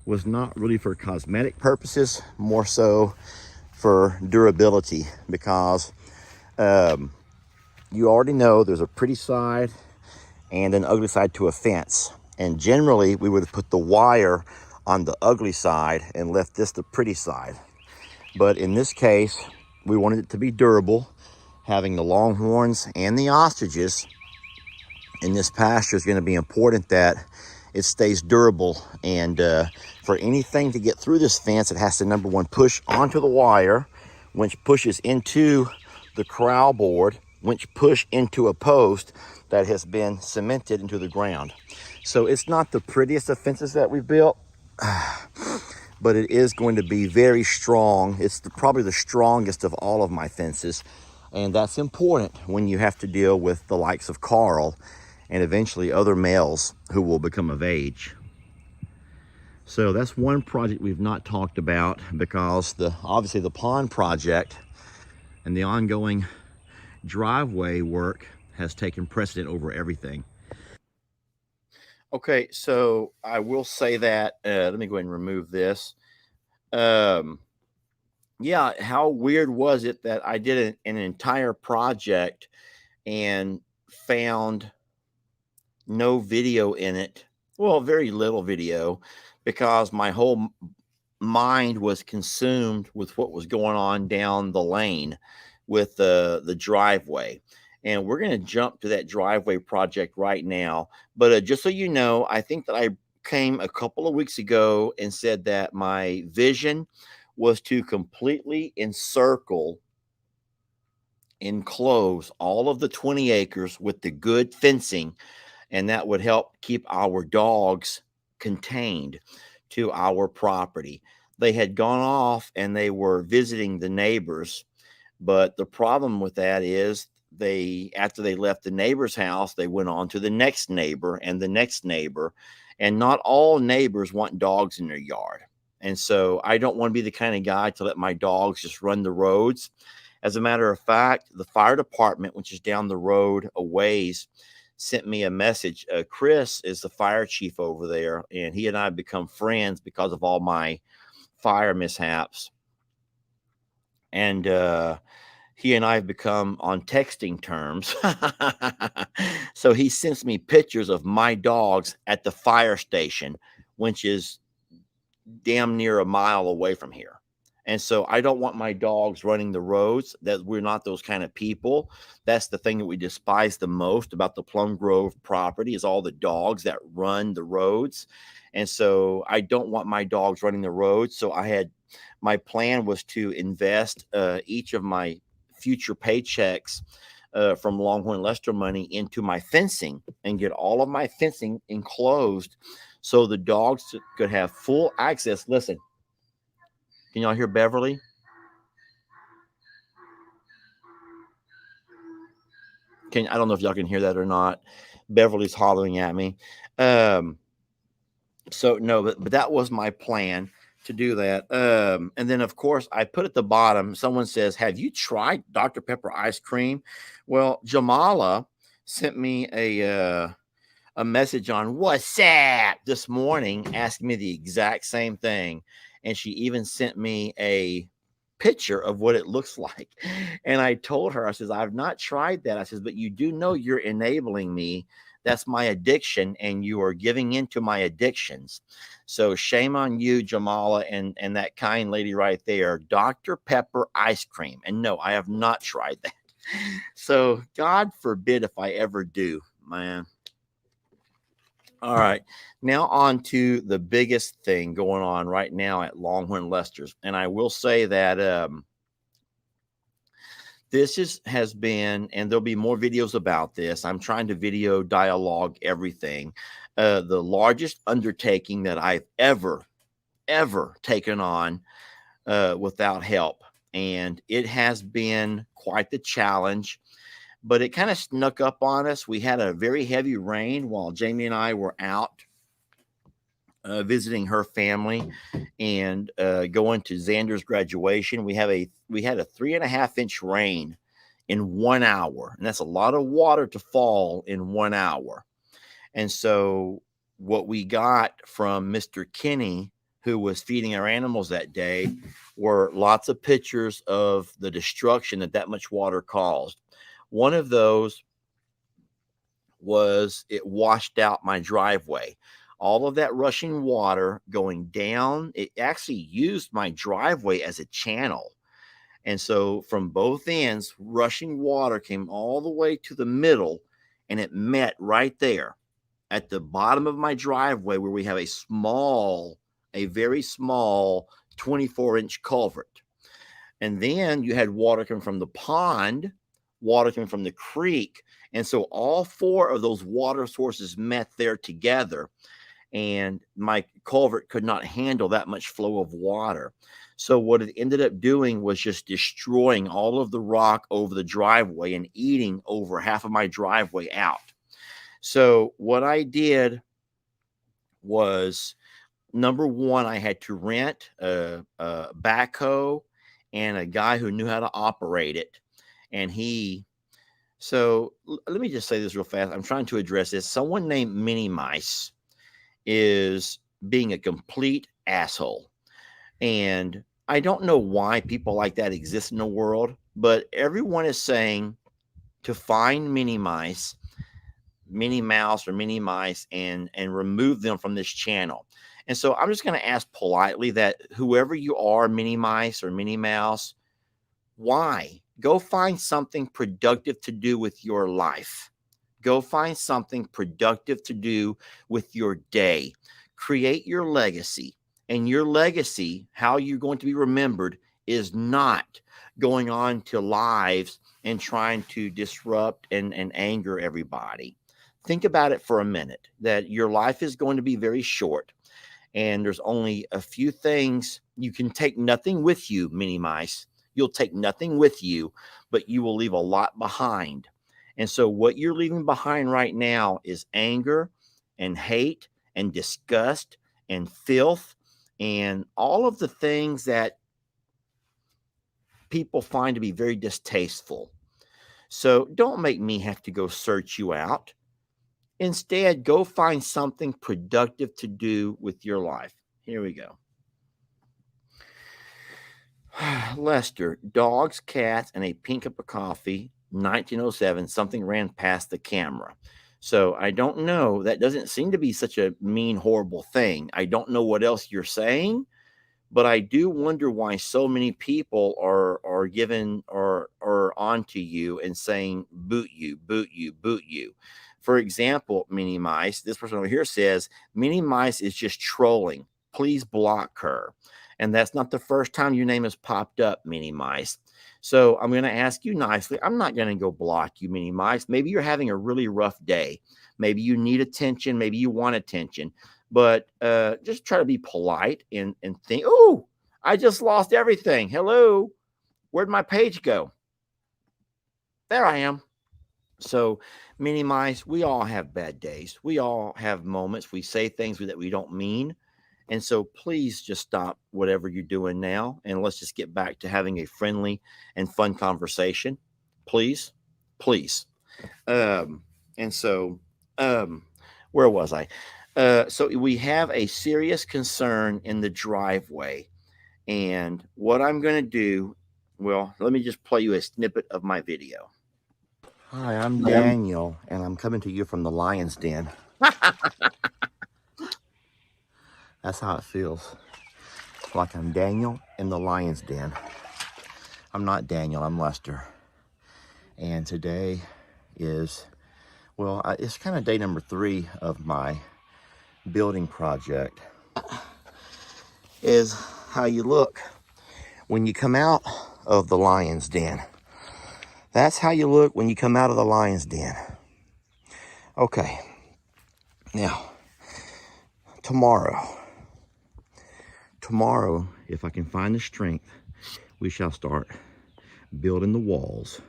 Speaker 1: was not really for cosmetic purposes, more so for durability, because you already know there's a pretty side and an ugly side to a fence. And generally, we would have put the wire on the ugly side and left this the pretty side. But in this case, we wanted it to be durable, having the longhorns and the ostriches in this pasture is going to be important that
Speaker 4: it stays durable. And for anything to get through this fence, it has to, number one, push onto the wire, which pushes into the corral board, which push into a post that has been cemented into the ground. So it's not the prettiest of fences that we've built, but it is going to be very strong. It's probably the strongest of all of my fences. And that's important when you have to deal with the likes of Carl and eventually other males who will become of age. So that's one project we've not talked about, because obviously the pond project and the ongoing driveway work has taken precedent over everything.
Speaker 1: Okay, so I will say that, let me go ahead and remove this. Yeah, how weird was it that I did an entire project and found no video in it? Well, very little video, because my whole mind was consumed with what was going on down the lane with the driveway. And we're going to jump to that driveway project right now. But just so you know, I think that I came a couple of weeks ago and said that my vision was to completely enclose all of the 20 acres with the good fencing, and that would help keep our dogs contained to our property. They had gone off and they were visiting the neighbors, but the problem with that is after they left the neighbor's house, they went on to the next neighbor and the next neighbor, and not all neighbors want dogs in their yard. And so I don't want to be the kind of guy to let my dogs just run the roads. As a matter of fact, the fire department, which is down the road a ways, sent me a message. Chris is the fire chief over there, and he and I have become friends because of all my fire mishaps. And he and I have become on texting terms. So he sends me pictures of my dogs at the fire station, which is damn near a mile away from here. And so I don't want my dogs running the roads. That we're not those kind of people. That's the thing that we despise the most about the Plum Grove property, is all the dogs that run the roads. And so I don't want my dogs running the roads. So my plan was to invest each of my future paychecks from Longhorn Lester money into my fencing, and get all of my fencing enclosed so the dogs could have full access. Listen, can y'all hear Beverly? I don't know if y'all can hear that or not. Beverly's hollering at me. So no, but that was my plan to do that. And then of course I put at the bottom, someone says, have you tried Dr. Pepper ice cream? Well, Jamala sent me a message on WhatsApp this morning asking me the exact same thing. And she even sent me a picture of what it looks like. And I told her, I says, I've not tried that. I says, but you do know you're enabling me. That's my addiction, and you are giving into my addictions. So shame on you, Jamala, and that kind lady right there, Dr. Pepper ice cream. And no, I have not tried that. So God forbid if I ever do, man. All right, now on to the biggest thing going on right now at Longhorn Lester's. And I will say that this has been, and there'll be more videos about this. I'm trying to video dialogue everything. The largest undertaking that I've ever taken on without help. And it has been quite the challenge. But it kind of snuck up on us. We had a very heavy rain while Jamie and I were out visiting her family and going to Xander's graduation. We had a 3.5-inch rain in 1 hour, and that's a lot of water to fall in 1 hour. And so what we got from Mr. Kinney, who was feeding our animals that day, were lots of pictures of the destruction that much water caused. One of those was it washed out my driveway. All of that rushing water going down, it actually used my driveway as a channel. And so from both ends, rushing water came all the way to the middle, and it met right there at the bottom of my driveway where we have a very small 24-inch culvert. And then you had water coming from the pond, water coming from the creek. And so all four of those water sources met there together. And my culvert could not handle that much flow of water. So what it ended up doing was just destroying all of the rock over the driveway and eating over half of my driveway out. So what I did was, number one, I had to rent a backhoe and a guy who knew how to operate it. And let me just say this real fast. I'm trying to address this. Someone named Mini Mice is being a complete asshole. And I don't know why people like that exist in the world, but everyone is saying to find Minnie Mouse or Minnie Mice and remove them from this channel. And so I'm just going to ask politely that whoever you are, Minnie Mice or Minnie Mouse, why? Go find something productive to do with your life. Go find something productive to do with your day. Create your legacy. And your legacy, how you're going to be remembered, is not going on to lives and trying to disrupt and anger everybody. Think about it for a minute, that your life is going to be very short. And there's only a few things. You can take nothing with you, Minnie Mice. You'll take nothing with you, but you will leave a lot behind. And so what you're leaving behind right now is anger and hate and disgust and filth and all of the things that people find to be very distasteful. So don't make me have to go search you out. Instead, go find something productive to do with your life. Here we go. Lester, dogs, cats, and a pink cup of coffee, 1907, something ran past the camera. So I don't know. That doesn't seem to be such a mean, horrible thing. I don't know what else you're saying, but I do wonder why so many people are given or onto you and saying, boot you, boot you, boot you. For example, Minnie Mice, this person over here says, Minnie Mice is just trolling. Please block her. And that's not the first time your name has popped up, Minnie Mice. So I'm going to ask you nicely. I'm not going to go block you, Minnie Mice. Maybe you're having a really rough day. Maybe you need attention. Maybe you want attention. But just try to be polite and think, oh, I just lost everything. Hello. Where'd my page go? There I am. So, Minnie Mice, we all have bad days. We all have moments. We say things that we don't mean. And so please just stop whatever you're doing now. And let's just get back to having a friendly and fun conversation. Please. Please. Where was I? So we have a serious concern in the driveway. And what I'm going to do, well, let me just play you a snippet of my video.
Speaker 4: Hi, I'm Daniel, and I'm coming to you from the lion's den. That's how it feels. Like I'm Daniel in the lion's den. I'm not Daniel, I'm Lester. And today is, well, it's kind of day number 3 of my building project. Is how you look when you come out of the lion's den. That's how you look when you come out of the lion's den. Okay. Now, tomorrow, if I can find the strength, we shall start building the walls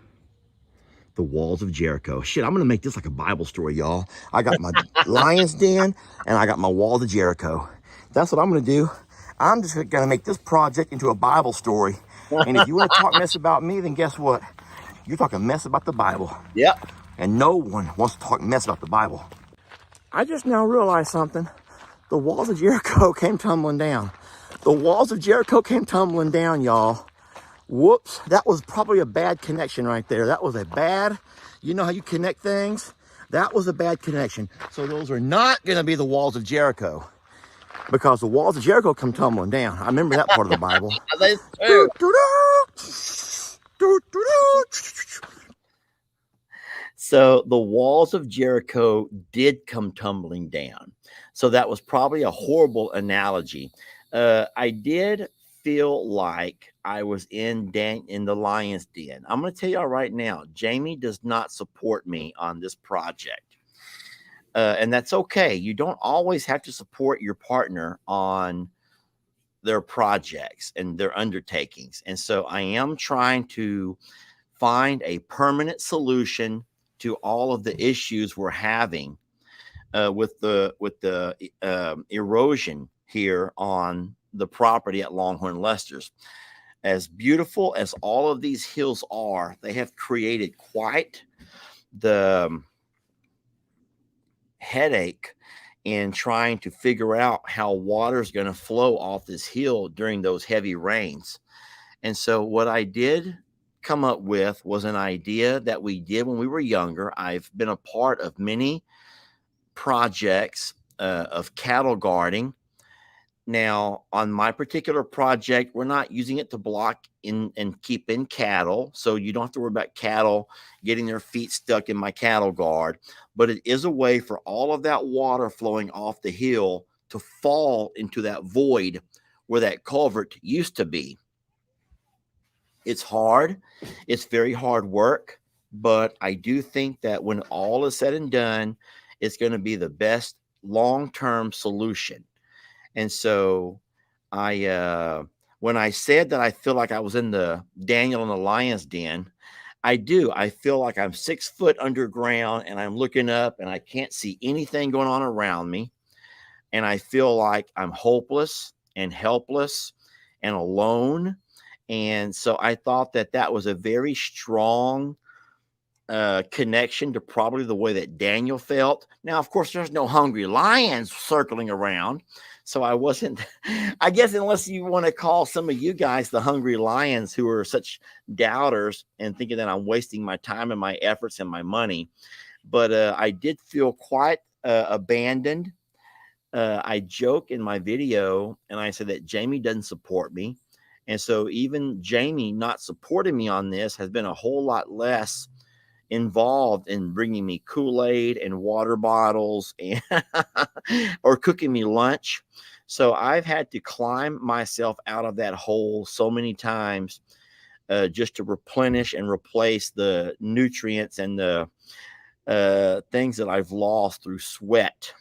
Speaker 4: of Jericho. Shit, I'm going to make this like a Bible story, y'all. I got my lion's den and I got my walls of Jericho. That's what I'm going to do. I'm just going to make this project into a Bible story. And if you want to talk mess about me, then guess what? You're talking mess about the Bible.
Speaker 1: Yep.
Speaker 4: And no one wants to talk mess about the Bible. I just now realized something. The walls of Jericho came tumbling down. The walls of Jericho came tumbling down, y'all. Whoops. That was probably a bad connection right there. That was a bad, you know how you connect things? That was a bad connection. So those are not going to be the walls of Jericho. Because the walls of Jericho come tumbling down. I remember that part of the Bible.
Speaker 1: That's true. So the walls of Jericho did come tumbling down. So that was probably a horrible analogy. I did feel like I was in the lion's den. I'm going to tell y'all right now, Jamie does not support me on this project. And that's okay. You don't always have to support your partner on their projects and their undertakings. And so I am trying to find a permanent solution to all of the issues we're having with the erosion here on the property at Longhorn Lester's. As beautiful as all of these hills are, they have created quite the headache in trying to figure out how water is going to flow off this hill during those heavy rains. And so what I did come up with was an idea that we did when we were younger. I've been a part of many projects of cattle guarding. Now, on my particular project, we're not using it to block in and keep in cattle. So you don't have to worry about cattle getting their feet stuck in my cattle guard. But it is a way for all of that water flowing off the hill to fall into that void where that culvert used to be. It's hard. It's very hard work. But I do think that when all is said and done, it's going to be the best long-term solution. And so when I said that I feel like I was in the Daniel and the lion's den, I do. I feel like I'm 6 foot underground and I'm looking up and I can't see anything going on around me. And I feel like I'm hopeless and helpless and alone. And so I thought that that was a very strong connection to probably the way that Daniel felt. Now, of course, there's no hungry lions circling around. So I wasn't, I guess, unless you want to call some of you guys the hungry lions who are such doubters and thinking that I'm wasting my time and my efforts and my money. But I did feel quite abandoned. I joke in my video and I said that Jamie doesn't support me. And so even Jamie not supporting me on this has been a whole lot less involved in bringing me Kool-Aid and water bottles and or cooking me lunch. So I've had to climb myself out of that hole so many times just to replenish and replace the nutrients and the things that I've lost through sweat.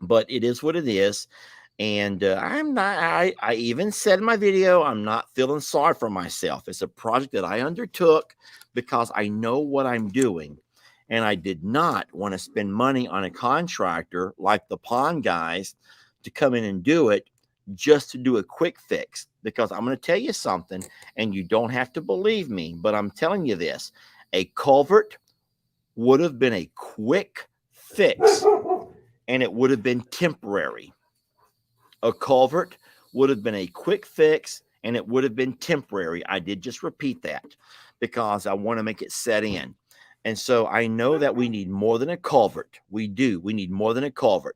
Speaker 1: But it is what it is. And I'm not, I even said in my video, I'm not feeling sorry for myself. It's a project that I undertook because I know what I'm doing. And I did not want to spend money on a contractor like the pond guys to come in and do it just to do a quick fix. Because I'm going to tell you something, and you don't have to believe me, but I'm telling you this. A culvert would have been a quick fix, and it would have been temporary. A culvert would have been a quick fix and it would have been temporary. I did just repeat that because I want to make it set in. And so I know that we need more than a culvert. We do. We need more than a culvert.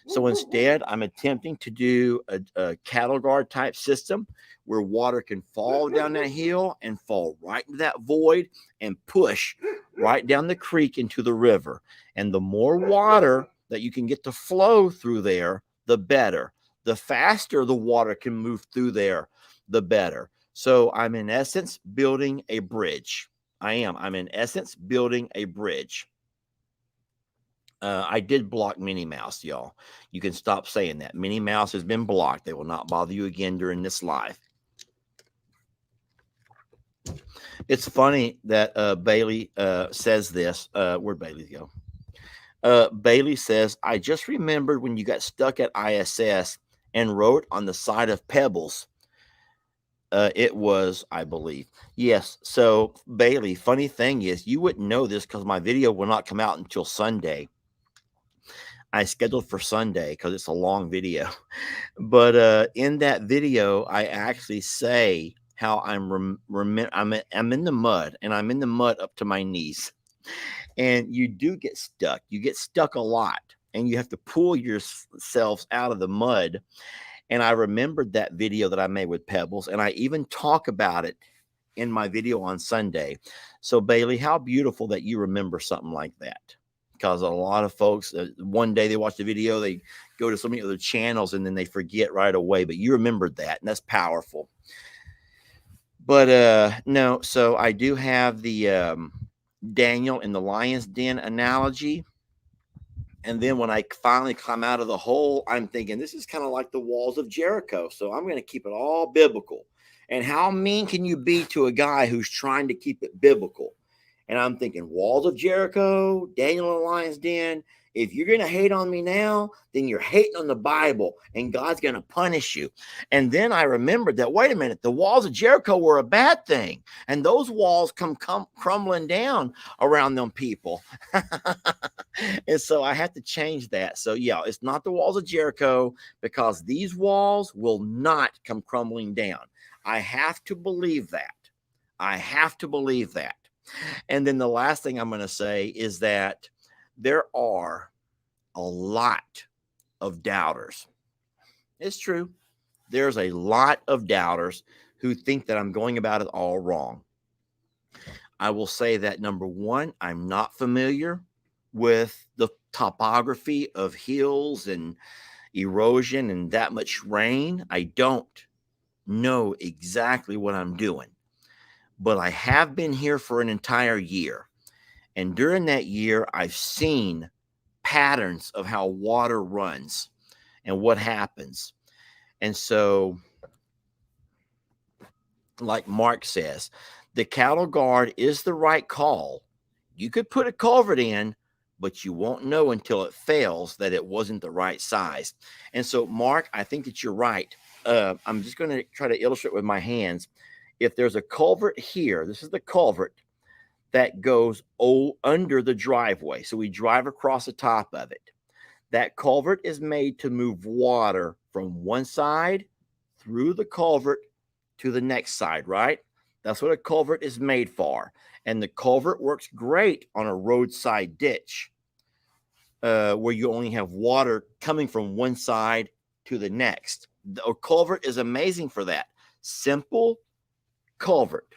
Speaker 1: So instead, I'm attempting to do a cattle guard type system where water can fall down that hill and fall right into that void and push right down the creek into the river. And the more water that you can get to flow through there, the better. The faster the water can move through there, the better. So I'm in essence building a bridge. I'm in essence building a bridge. I did block Minnie Mouse, y'all. You can stop saying that. Minnie Mouse has been blocked. They will not bother you again during this live. It's funny that Bailey says this. Where'd Bailey go? Bailey says, I just remembered when you got stuck at ISS and wrote on the side of pebbles. It was, I believe. Yes. So, Bailey, funny thing is, you wouldn't know this because my video will not come out until Sunday. I scheduled for Sunday because it's a long video. But in that video, I actually say how I'm in the mud, and I'm in the mud up to my knees. And you do get stuck. You get stuck a lot, and you have to pull yourselves out of the mud. And I remembered that video that I made with Pebbles, and I even talk about it in my video on Sunday. So Bailey, how beautiful that you remember something like that. Because a lot of folks, one day they watch the video, they go to so many other channels, and then they forget right away. But you remembered that, and that's powerful. But no, so I do have the Daniel in the lion's den analogy. And then when I finally come out of the hole, I'm thinking this is kind of like the walls of Jericho. So I'm going to keep it all biblical. And how mean can you be to a guy who's trying to keep it biblical? And I'm thinking, walls of Jericho, Daniel in the lion's den. If you're going to hate on me now, then you're hating on the Bible, and God's going to punish you. And then I remembered that, wait a minute, the walls of Jericho were a bad thing. And those walls come crumbling down around them people. And so I had to change that. So yeah, it's not the walls of Jericho, because these walls will not come crumbling down. I have to believe that. I have to believe that. And then the last thing I'm going to say is that there are a lot of doubters. It's true. There's a lot of doubters who think that I'm going about it all wrong. I will say that, number one, I'm not familiar with the topography of hills and erosion and that much rain. I don't know exactly what I'm doing. But I have been here for an entire year. And during that year, I've seen patterns of how water runs and what happens. And so, like Mark says, the cattle guard is the right call. You could put a culvert in, but you won't know until it fails that it wasn't the right size. And so, Mark, I think that you're right. I'm just going to try to illustrate with my hands. If there's a culvert here, this is the culvert that goes under the driveway. So we drive across the top of it. That culvert is made to move water from one side through the culvert to the next side, right? That's what a culvert is made for. And the culvert works great on a roadside ditch where you only have water coming from one side to the next. A culvert is amazing for that. Simple culvert.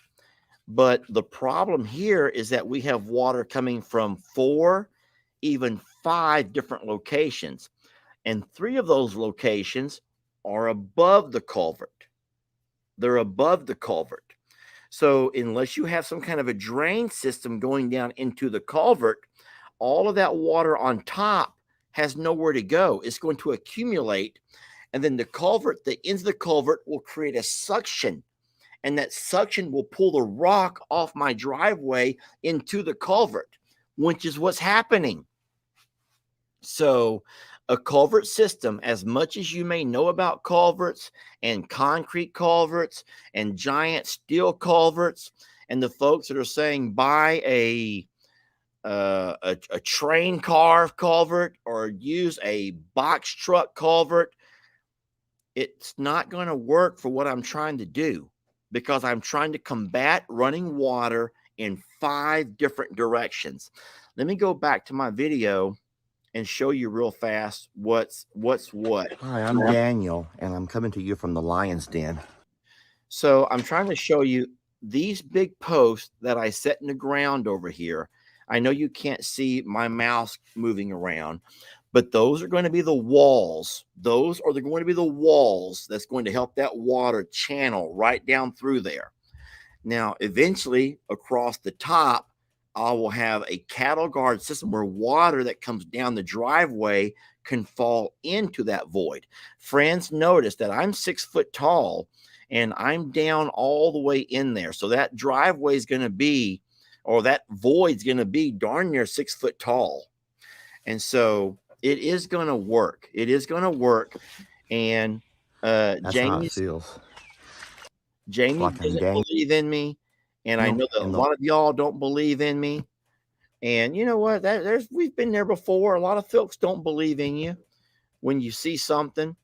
Speaker 1: But the problem here is that we have water coming from 4, even 5 different locations. And 3 of those locations are above the culvert. They're above the culvert. So unless you have some kind of a drain system going down into the culvert, all of that water on top has nowhere to go. It's going to accumulate. And then the culvert, the ends of the culvert will create a suction. And that suction will pull the rock off my driveway into the culvert, which is what's happening. So a culvert system, as much as you may know about culverts and concrete culverts and giant steel culverts, and the folks that are saying buy a train car culvert or use a box truck culvert, it's not going to work for what I'm trying to do, because I'm trying to combat running water in 5 different directions. Let me go back to my video and show you real fast what's what.
Speaker 4: Hi, I'm Daniel, and I'm coming to you from the lion's den.
Speaker 1: So I'm trying to show you these big posts that I set in the ground over here. I know you can't see my mouse moving around, but those are going to be the walls. Those are going to be the walls that's going to help that water channel right down through there. Now, eventually, across the top, I will have a cattle guard system where water that comes down the driveway can fall into that void. Friends, notice that I'm 6 foot tall and I'm down all the way in there. So that driveway is going to be, or that void's going to be darn near 6 foot tall. And so it is going to work. It is going to work. And
Speaker 4: That's how it feels.
Speaker 1: Jamie
Speaker 4: Like
Speaker 1: doesn't believe in me. And I know that a lot of y'all don't believe in me. And you know what? We've been there before. A lot of folks don't believe in you when you see something.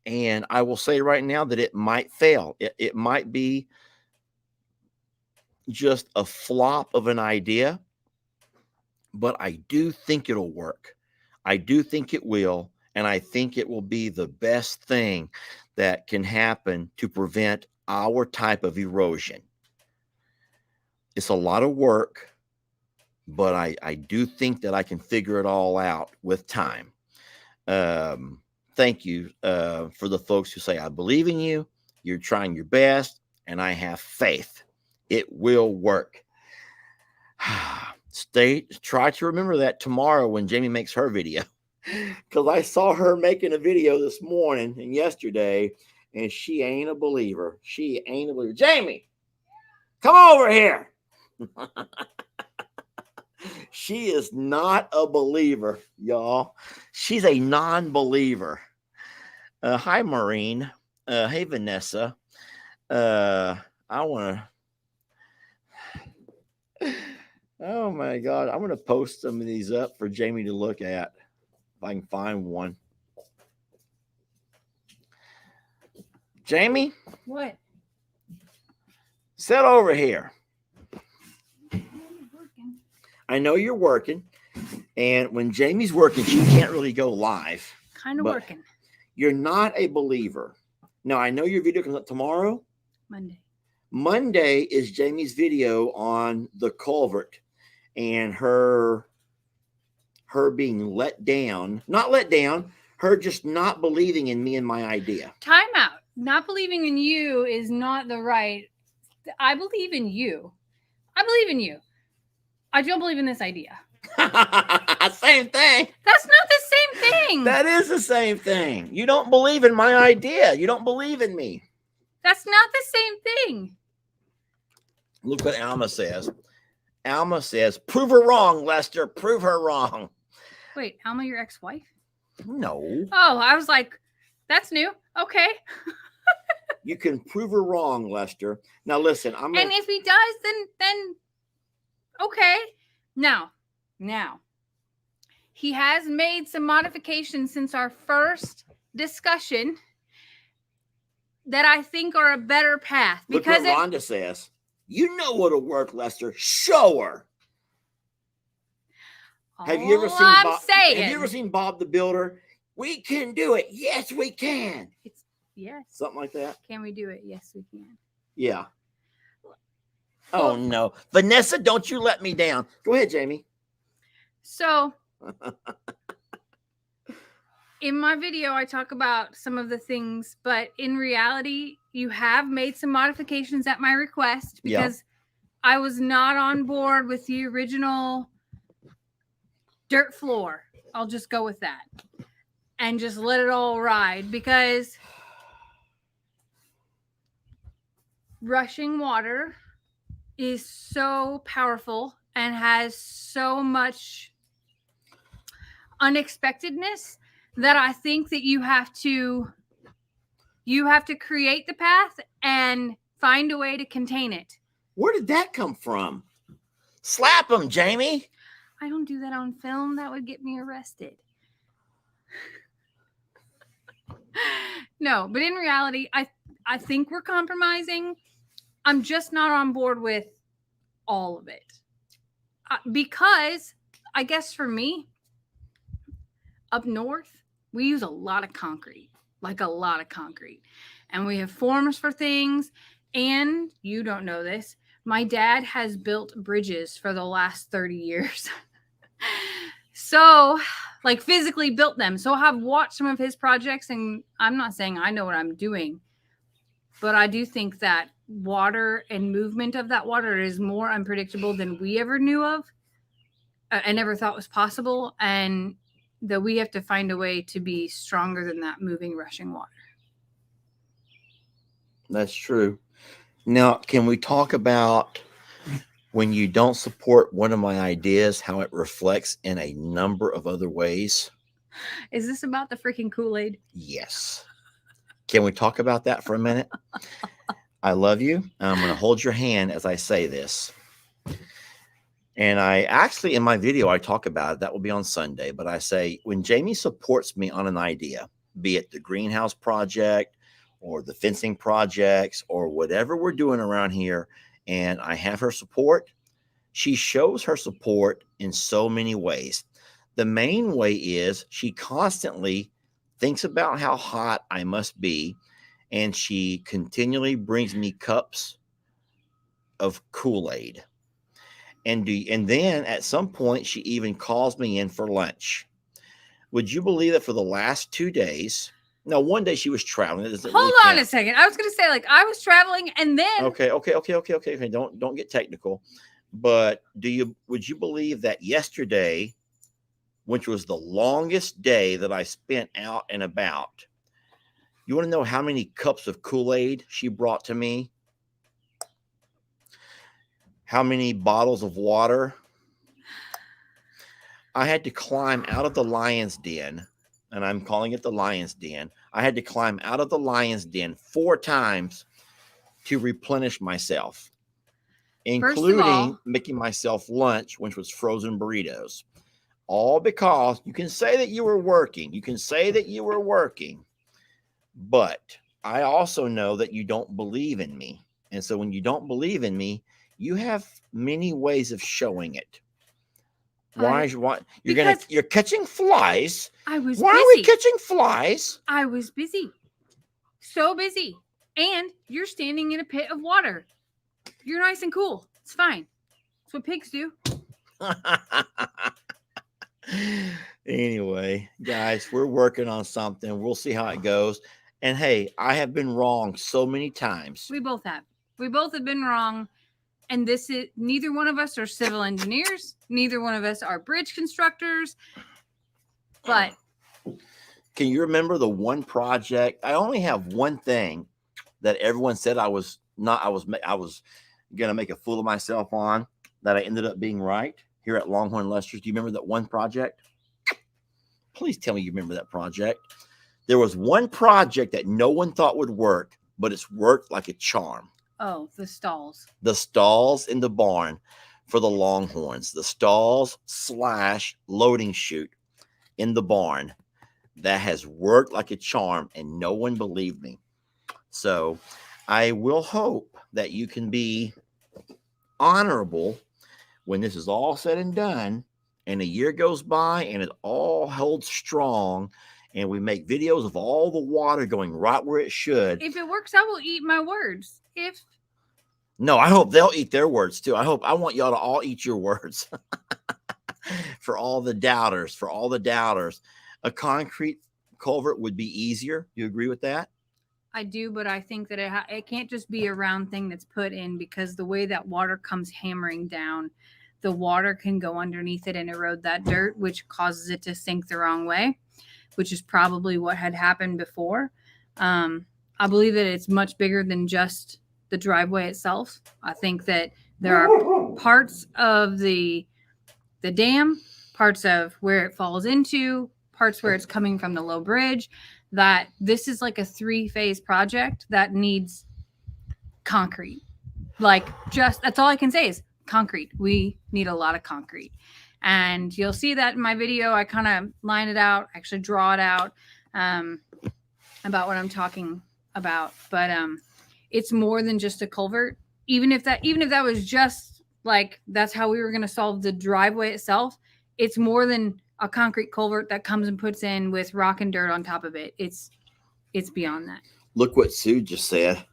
Speaker 1: And I will say right now that it might fail. It might be just a flop of an idea. But I do think it'll work. I do think it will. And I think it will be the best thing that can happen to prevent our type of erosion. It's a lot of work, but I do think that I can figure it all out with time. Thank you for the folks who say, I believe in you, you're trying your best, and I have faith. It will work. Try to remember that tomorrow when Jamie makes her video. Because I saw her making a video this morning and yesterday, and she ain't a believer. She ain't a believer. Jamie, come over here. She is not a believer, y'all. She's a non-believer. Hi, Maureen. Hey, Vanessa. I want to. Oh my God! I'm going to post some of these up for Jamie to look at if I can find one. Jamie,
Speaker 7: What?
Speaker 1: sit over here. I know you're working, and when Jamie's working, she can't really go live.
Speaker 7: Kind of working.
Speaker 1: You're not a believer. Now, I know your video comes up tomorrow.
Speaker 7: Monday.
Speaker 1: Monday is Jamie's video on the culvert and her being let down. Not let down, her just not believing in me and my idea.
Speaker 7: Time out. Not believing in you is not the right. I believe in you. I believe in you. I don't believe in this idea.
Speaker 1: Same thing.
Speaker 7: That's not the same thing.
Speaker 1: That is the same thing. You don't believe in my idea. You don't believe in me.
Speaker 7: That's not the same thing.
Speaker 1: Look what Alma says. Alma says, prove her wrong, Lester. Prove her wrong.
Speaker 7: Wait, Alma, your ex-wife?
Speaker 1: No.
Speaker 7: Oh, I was like, that's new. Okay.
Speaker 1: You can prove her wrong, Lester. Now listen,
Speaker 7: And if he does, then okay. Now, he has made some modifications since our first discussion that I think are a better path. Because
Speaker 1: look what Rhonda says. You know what'll work, Lester. Show her. Have you ever seen Bob? Have you ever seen Bob the Builder? We can do it. Yes, we can.
Speaker 7: Yes.
Speaker 1: Something like that.
Speaker 7: Can we do it? Yes, we can.
Speaker 1: Yeah. Oh no, Vanessa, don't you let me down. Go ahead, Jamie.
Speaker 7: So in my video, I talk about some of the things, but in reality, you have made some modifications at my request because I was not on board with the original dirt floor. I'll just go with that and just let it all ride because rushing water is so powerful and has so much unexpectedness that I think that you have to create the path and find a way to contain it.
Speaker 1: Where did that come from? Slap him, Jamie.
Speaker 7: I don't do that on film. That would get me arrested. No, but in reality, I think we're compromising. I'm just not on board with all of it. Because I guess for me, up north, we use a lot of concrete, like a lot of concrete. And we have forms for things. And you don't know this. My dad has built bridges for the last 30 years. So, like physically built them. So I've watched some of his projects and I'm not saying I know what I'm doing, but I do think that water and movement of that water is more unpredictable than we ever knew of and never thought was possible. And that we have to find a way to be stronger than that moving, rushing water.
Speaker 1: That's true. Now, can we talk about when you don't support one of my ideas, how it reflects in a number of other ways?
Speaker 7: Is this about the freaking Kool-Aid?
Speaker 1: Yes. Can we talk about that for a minute? I love you. I'm going to hold your hand as I say this. And I actually, in my video, I talk about it. That will be on Sunday. But I say, when Jamie supports me on an idea, be it the greenhouse project or the fencing projects or whatever we're doing around here, and I have her support, she shows her support in so many ways. The main way is she constantly thinks about how hot I must be and she continually brings me cups of Kool-Aid. And then at some point, she even calls me in for lunch. Would you believe that for the last 2 days? No, one day she was traveling.
Speaker 7: Hold on a second. I was going to say, like, I was traveling, and then
Speaker 1: Okay. Don't get technical. But would you believe that yesterday, which was the longest day that I spent out and about, you want to know how many cups of Kool-Aid she brought to me? How many bottles of water? I had to climb out of the lion's den, and I'm calling it the lion's den. I had to climb out of the lion's den 4 times to replenish myself, including making myself lunch, which was frozen burritos. All because you can say that you were working. You can say that you were working, but I also know that you don't believe in me. And so when you don't believe in me, you have many ways of showing it. Why you're catching flies?
Speaker 7: I was
Speaker 1: Why
Speaker 7: busy.
Speaker 1: are we catching flies?
Speaker 7: I was busy. So busy. And you're standing in a pit of water. You're nice and cool. It's fine. That's what pigs do.
Speaker 1: Anyway, guys, we're working on something. We'll see how it goes. And hey, I have been wrong so many times.
Speaker 7: We both have. We both have been wrong. And this is neither one of us are civil engineers. Neither one of us are bridge constructors. But
Speaker 1: can you remember the one project? I only have one thing that everyone said I was gonna make a fool of myself on, that I ended up being right here at Longhorn Lester's. Do you remember that one project? Please tell me you remember that project. There was one project that no one thought would work, but it's worked like a charm.
Speaker 7: Oh, the stalls.
Speaker 1: The stalls in the barn for the Longhorns. The stalls / loading chute in the barn. That has worked like a charm, and no one believed me. So I will hope that you can be honorable when this is all said and done, and a year goes by and it all holds strong, and we make videos of all the water going right where it should.
Speaker 7: If it works, I will eat my words.
Speaker 1: No, I hope they'll eat their words too. I want y'all to all eat your words. For all the doubters, a concrete culvert would be easier. Do you agree with that?
Speaker 7: I do, but I think that it can't just be a round thing that's put in, because the way that water comes hammering down, the water can go underneath it and erode that dirt, which causes it to sink the wrong way, which is probably what had happened before. I believe that it's much bigger than just the driveway itself. I think that there are parts of the dam, parts of where it falls into, parts where it's coming from the low bridge, that this is like a 3-phase project that needs concrete. Like, just, that's all I can say is concrete. We need a lot of concrete. And you'll see that in my video. I kind of line it out, actually draw it out, about what I'm talking about. But it's more than just a culvert. Even if that was just like, that's how we were going to solve the driveway itself, it's more than a concrete culvert that comes and puts in with rock and dirt on top of it. It's beyond that.
Speaker 1: Look what Sue just said.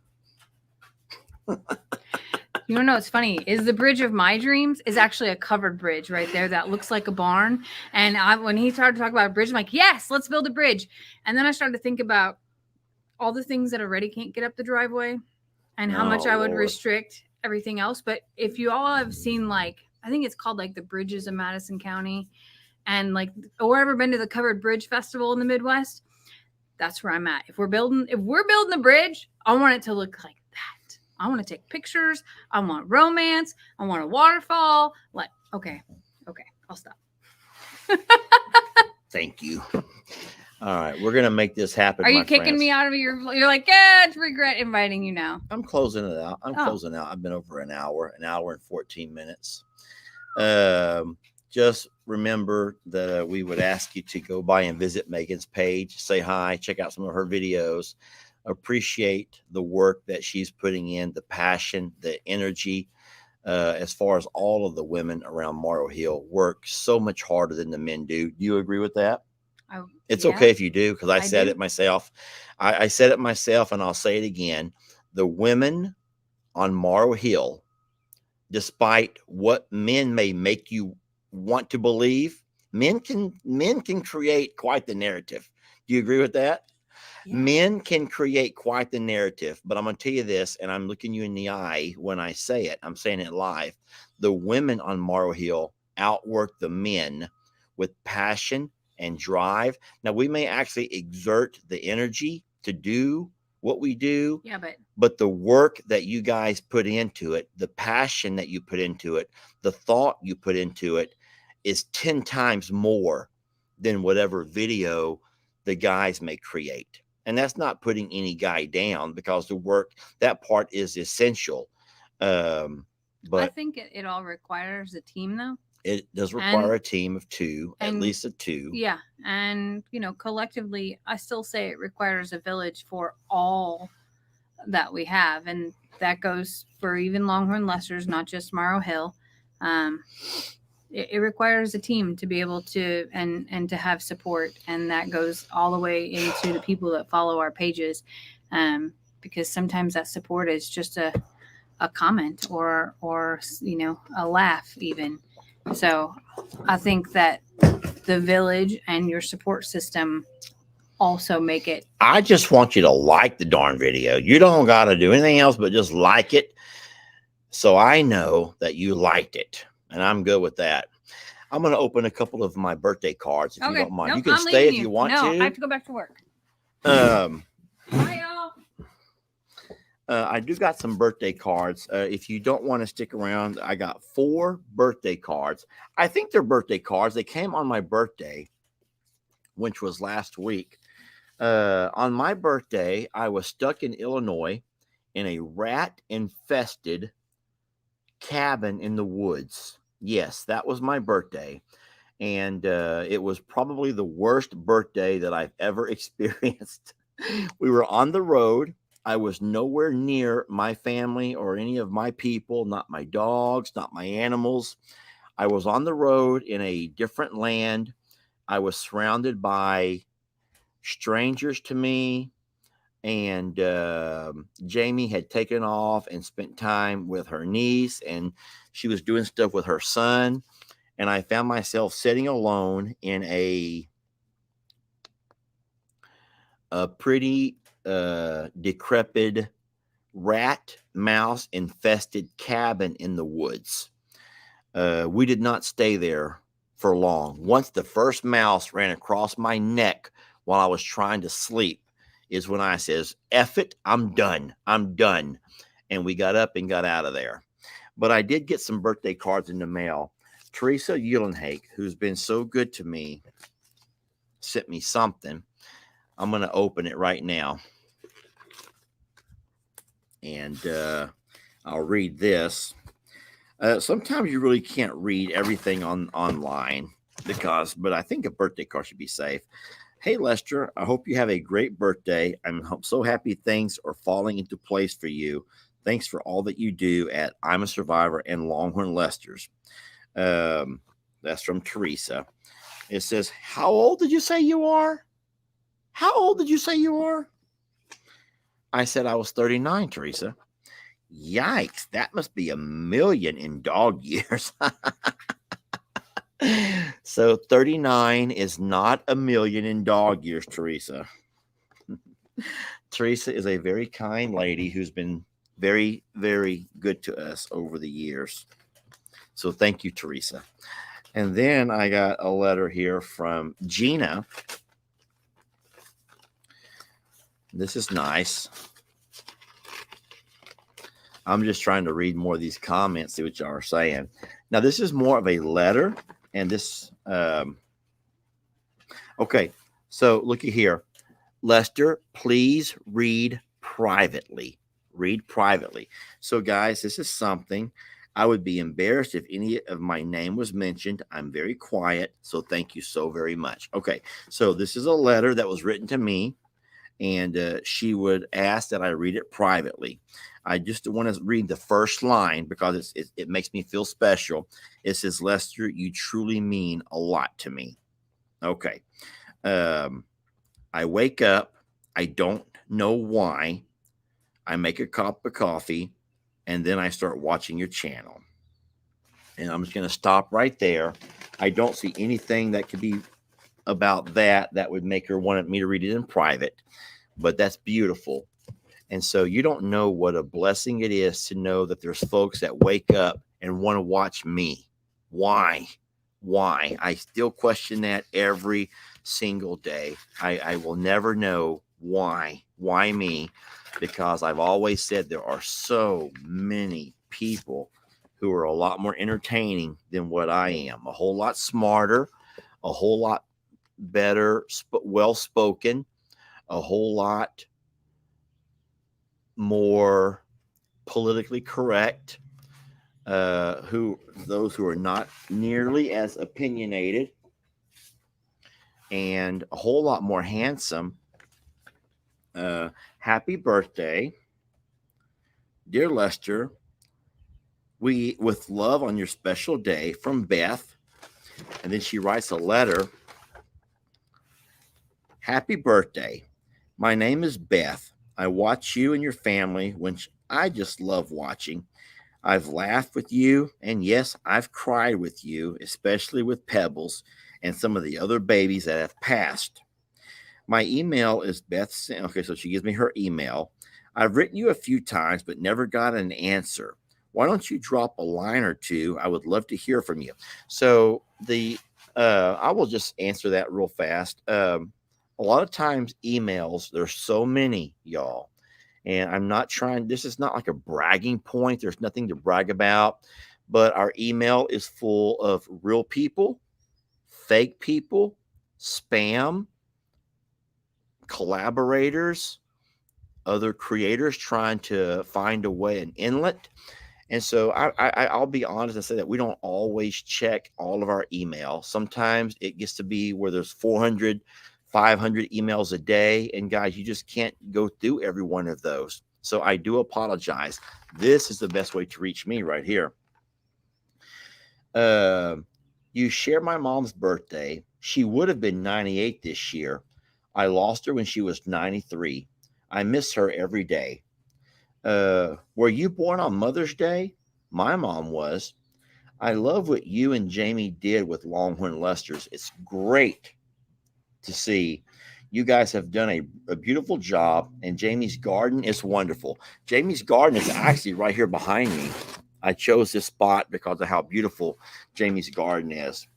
Speaker 7: You don't know what's funny is the bridge of my dreams is actually a covered bridge right there that looks like a barn. And when he started talking about a bridge, I'm like, yes, let's build a bridge. And then I started to think about all the things that already can't get up the driveway and how much I would restrict everything else. But if you all have seen, like, I think it's called like the Bridges of Madison County, and like, or ever been to the Covered Bridge Festival in the Midwest, that's where I'm at. If we're building a bridge, I want it to look like that. I want to take pictures. I want romance. I want a waterfall. Like, okay, I'll stop.
Speaker 1: Thank you. All right, we're gonna make this happen.
Speaker 7: Are you kicking me out of your? You're like, yeah, it's regret inviting you now.
Speaker 1: I'm closing it out. Closing out. I've been over an hour and 14 minutes. Just remember that we would ask you to go by and visit Megan's page, say hi, check out some of her videos. Appreciate the work that she's putting in, the passion, the energy. As far as all of the women around Morrow Hill work so much harder than the men do. Do you agree with that? It's
Speaker 7: Yeah.
Speaker 1: okay if you do, because I said
Speaker 7: do.
Speaker 1: it myself. I said it myself, and I'll say it again. The women on Morrow Hill, despite what men may make you want to believe, men can create quite the narrative. Do you agree with that?
Speaker 7: Yeah.
Speaker 1: Men can create quite the narrative, but I'm going to tell you this, and I'm looking you in the eye when I say it. I'm saying it live. The women on Morrow Hill outwork the men with passion and drive. Now, we may actually exert the energy to do what we do.
Speaker 7: Yeah,
Speaker 1: but the work that you guys put into it, the passion that you put into it, the thought you put into it is 10 times more than whatever video the guys may create. And that's not putting any guy down, because the work, that part is essential.
Speaker 7: I
Speaker 1: But
Speaker 7: think it all requires a team, though.
Speaker 1: it does require a team of two, at
Speaker 7: and-
Speaker 1: least of two.
Speaker 7: Yeah, and collectively, I still say it requires a village for all that we have, and that goes for even Longhorn Lester's, not just Morrow Hill. It requires a team to be able to and to have support, and that goes all the way into the people that follow our pages, because sometimes that support is just a comment or a laugh even. So I think that the village and your support system also make it.
Speaker 1: I just want you to like the darn video. You don't got to do anything else but just like it, so I know that you liked it, and I'm good with that. I'm going to open a couple of my birthday cards if you don't mind.
Speaker 7: Nope,
Speaker 1: you can
Speaker 7: I'm
Speaker 1: stay if
Speaker 7: leaving
Speaker 1: you want
Speaker 7: no,
Speaker 1: to.
Speaker 7: I have to go back to work.
Speaker 1: Bye,
Speaker 7: y'all.
Speaker 1: I do got some birthday cards. If you don't want to stick around, I got 4 birthday cards. I think they're birthday cards. They came on my birthday, which was last week. On my birthday, I was stuck in Illinois in a rat-infested cabin in the woods. Yes, that was my birthday. And it was probably the worst birthday that I've ever experienced. We were on the road. I was nowhere near my family or any of my people, not my dogs, not my animals. I was on the road in a different land. I was surrounded by strangers to me. And Jamie had taken off and spent time with her niece, and she was doing stuff with her son. And I found myself sitting alone in a pretty decrepit rat mouse infested cabin in the woods. We did not stay there for long. Once the first mouse ran across my neck while I was trying to sleep is when I says, F it, I'm done. I'm done. And we got up and got out of there. But I did get some birthday cards in the mail. Teresa Eulenhake, who's been so good to me, sent me something. I'm going to open it right now. And I'll read this. Sometimes you really can't read everything online but I think a birthday card should be safe. Hey, Lester, I hope you have a great birthday. I'm so happy things are falling into place for you. Thanks for all that you do at I'm a Survivor and Longhorn Lester's. That's from Teresa. It says, how old did you say you are? How old did you say you are? I said I was 39, Teresa. Yikes, that must be 1,000,000 in dog years. So 39 is not 1,000,000 in dog years, Teresa. Teresa is a very kind lady who's been very, very good to us over the years. So thank you, Teresa. And then I got a letter here from Gina. This is nice. I'm just trying to read more of these comments, see what y'all are saying. Now, this is more of a letter. And this, okay. So looky here. Lester, please read privately. Read privately. So, guys, this is something. I would be embarrassed if any of my name was mentioned. I'm very quiet. So thank you so very much. Okay. So this is a letter that was written to me. And she would ask that I read it privately. I just want to read the first line because it makes me feel special. It says, Lester, you truly mean a lot to me. Okay. I wake up. I don't know why. I make a cup of coffee, and then I start watching your channel. And I'm just going to stop right there. I don't see anything that could be about that would make her want me to read it in private, but that's beautiful. And so you don't know what a blessing it is to know that there's folks that wake up and want to watch me. Why? I still question that every single day. I will never know why me, because I've always said there are so many people who are a lot more entertaining than what I am, a whole lot smarter, a whole lot better, well spoken, a whole lot more politically correct, those who are not nearly as opinionated, and a whole lot more handsome. Happy birthday, dear Lester. We with love on your special day from Beth. And then she writes a letter. Happy birthday. My name is Beth. I watch you and your family, which I just love watching. I've laughed with you, and yes, I've cried with you, especially with Pebbles and some of the other babies that have passed. My email is Beth. Okay, so she gives me her email. I've written you a few times, but never got an answer. Why don't you drop a line or two? I would love to hear from you. So I will just answer that real fast. A lot of times emails, there's so many, y'all. And I'm not trying, this is not like a bragging point. There's nothing to brag about, but our email is full of real people, fake people, spam, collaborators, other creators trying to find a way, an inlet. And so I'll be honest and say that we don't always check all of our email. Sometimes it gets to be where there's 400, 500 emails a day. And guys, you just can't go through every one of those. So I do apologize. This is the best way to reach me right here. You share my mom's birthday. She would have been 98 this year. I lost her when she was 93. I miss her every day. Were you born on Mother's Day? My mom was. I love what you and Jamie did with Longhorn Lesters. It's great to see. You guys have done a beautiful job, and Jamie's garden is wonderful. Jamie's garden is actually right here behind me. I chose this spot because of how beautiful Jamie's garden is.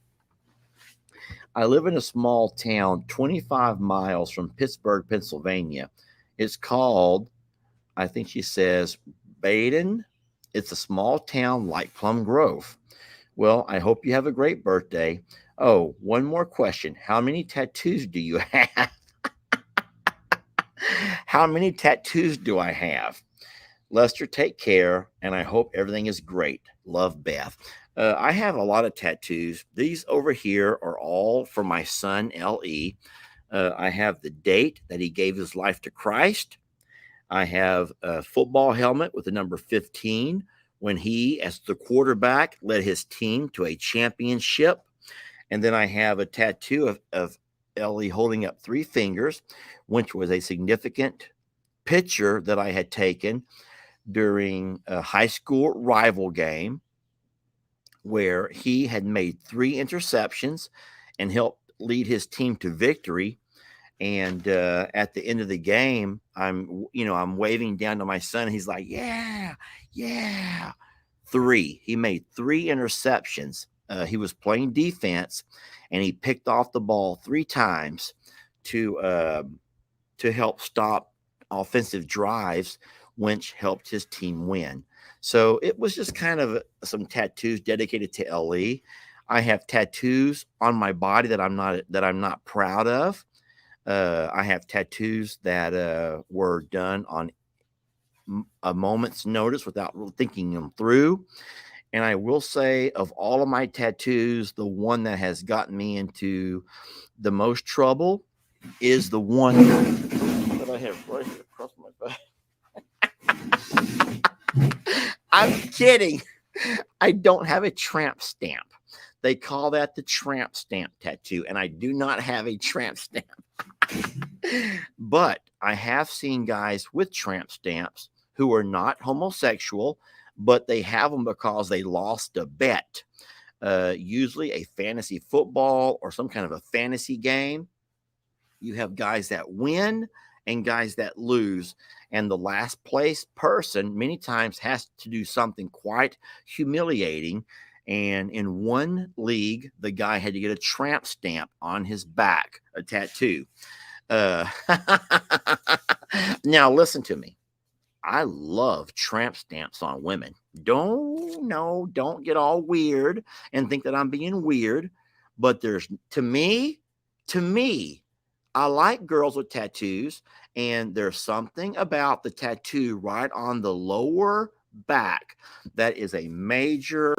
Speaker 1: I live in a small town 25 miles from Pittsburgh, Pennsylvania. It's called, I think she says, Baden. It's a small town like Plum Grove. Well, I hope you have a great birthday. Oh, one more question. How many tattoos do you have? How many tattoos do I have? Lester, take care, and I hope everything is great. Love, Beth. I have a lot of tattoos. These over here are all for my son, L.E. I have the date that he gave his life to Christ. I have a football helmet with the number 15 when he, as the quarterback, led his team to a championship. And then I have a tattoo of Ellie holding up 3 fingers, which was a significant picture that I had taken during a high school rival game where he had made 3 interceptions and helped lead his team to victory. And at the end of the game, I'm waving down to my son. He's like, yeah. 3. He made 3 interceptions. He was playing defense, and he picked off the ball 3 times to help stop offensive drives, which helped his team win. So it was just kind of some tattoos dedicated to LE. I have tattoos on my body that I'm not proud of. I have tattoos that were done on a moment's notice without thinking them through. And I will say, of all of my tattoos, the one that has gotten me into the most trouble is the one that I have right here across my back. I'm kidding. I don't have a tramp stamp. They call that the tramp stamp tattoo, and I do not have a tramp stamp. But I have seen guys with tramp stamps who are not homosexual, but they have them because they lost a bet. Usually a fantasy football or some kind of a fantasy game. You have guys that win and guys that lose. And the last place person many times has to do something quite humiliating. And in one league, the guy had to get a tramp stamp on his back, a tattoo. Now, listen to me. I love tramp stamps on women. Don't get all weird and think that I'm being weird. But there's, to me, I like girls with tattoos, and there's something about the tattoo right on the lower back that is a major,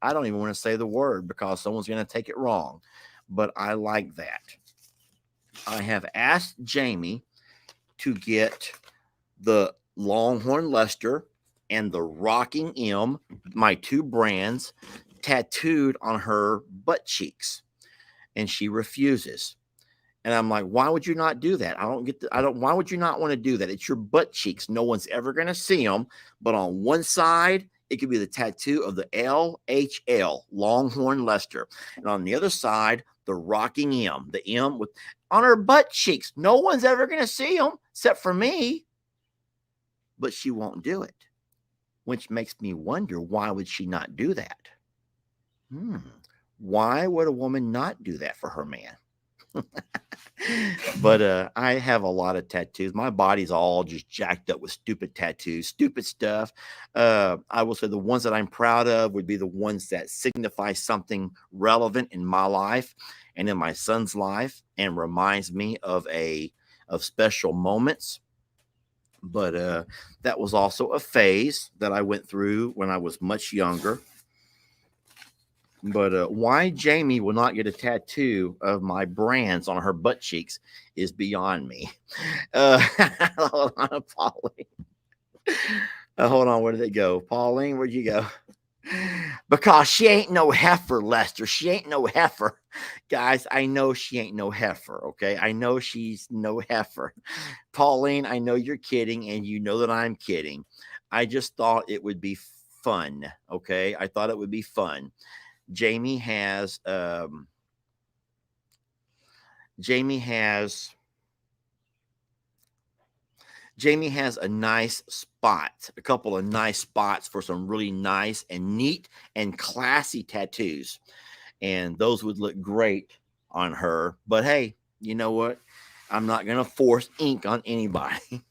Speaker 1: I don't even want to say the word because someone's going to take it wrong, but I like that. I have asked Jamie to get the Longhorn Leicester and the Rocking M, my two brands, tattooed on her butt cheeks, and she refuses. And I'm like, why would you not do that? Why would you not want to do that? It's your butt cheeks. No one's ever going to see them. But on one side, it could be the tattoo of the LHL, Longhorn Leicester. And on the other side, the Rocking M, the M with on her butt cheeks. No one's ever going to see them except for me. But she won't do it, which makes me wonder, why would she not do that? Why would a woman not do that for her man? But I have a lot of tattoos. My body's all just jacked up with stupid tattoos, stupid stuff. I will say the ones that I'm proud of would be the ones that signify something relevant in my life and in my son's life and reminds me of special moments. But that was also a phase that I went through when I was much younger. But why Jamie will not get a tattoo of my brands on her butt cheeks is beyond me. Hold on, Pauline. Hold on, where did it go? Pauline, where'd you go? Because she ain't no heifer, Lester. She ain't no heifer. Guys, I know she ain't no heifer, okay? I know she's no heifer. Pauline, I know you're kidding, and you know that I'm kidding. I just thought it would be fun, okay? I thought it would be fun. Jamie has a nice spot, a couple of nice spots for some really nice and neat and classy tattoos. And those would look great on her. But hey, you know what? I'm not going to force ink on anybody.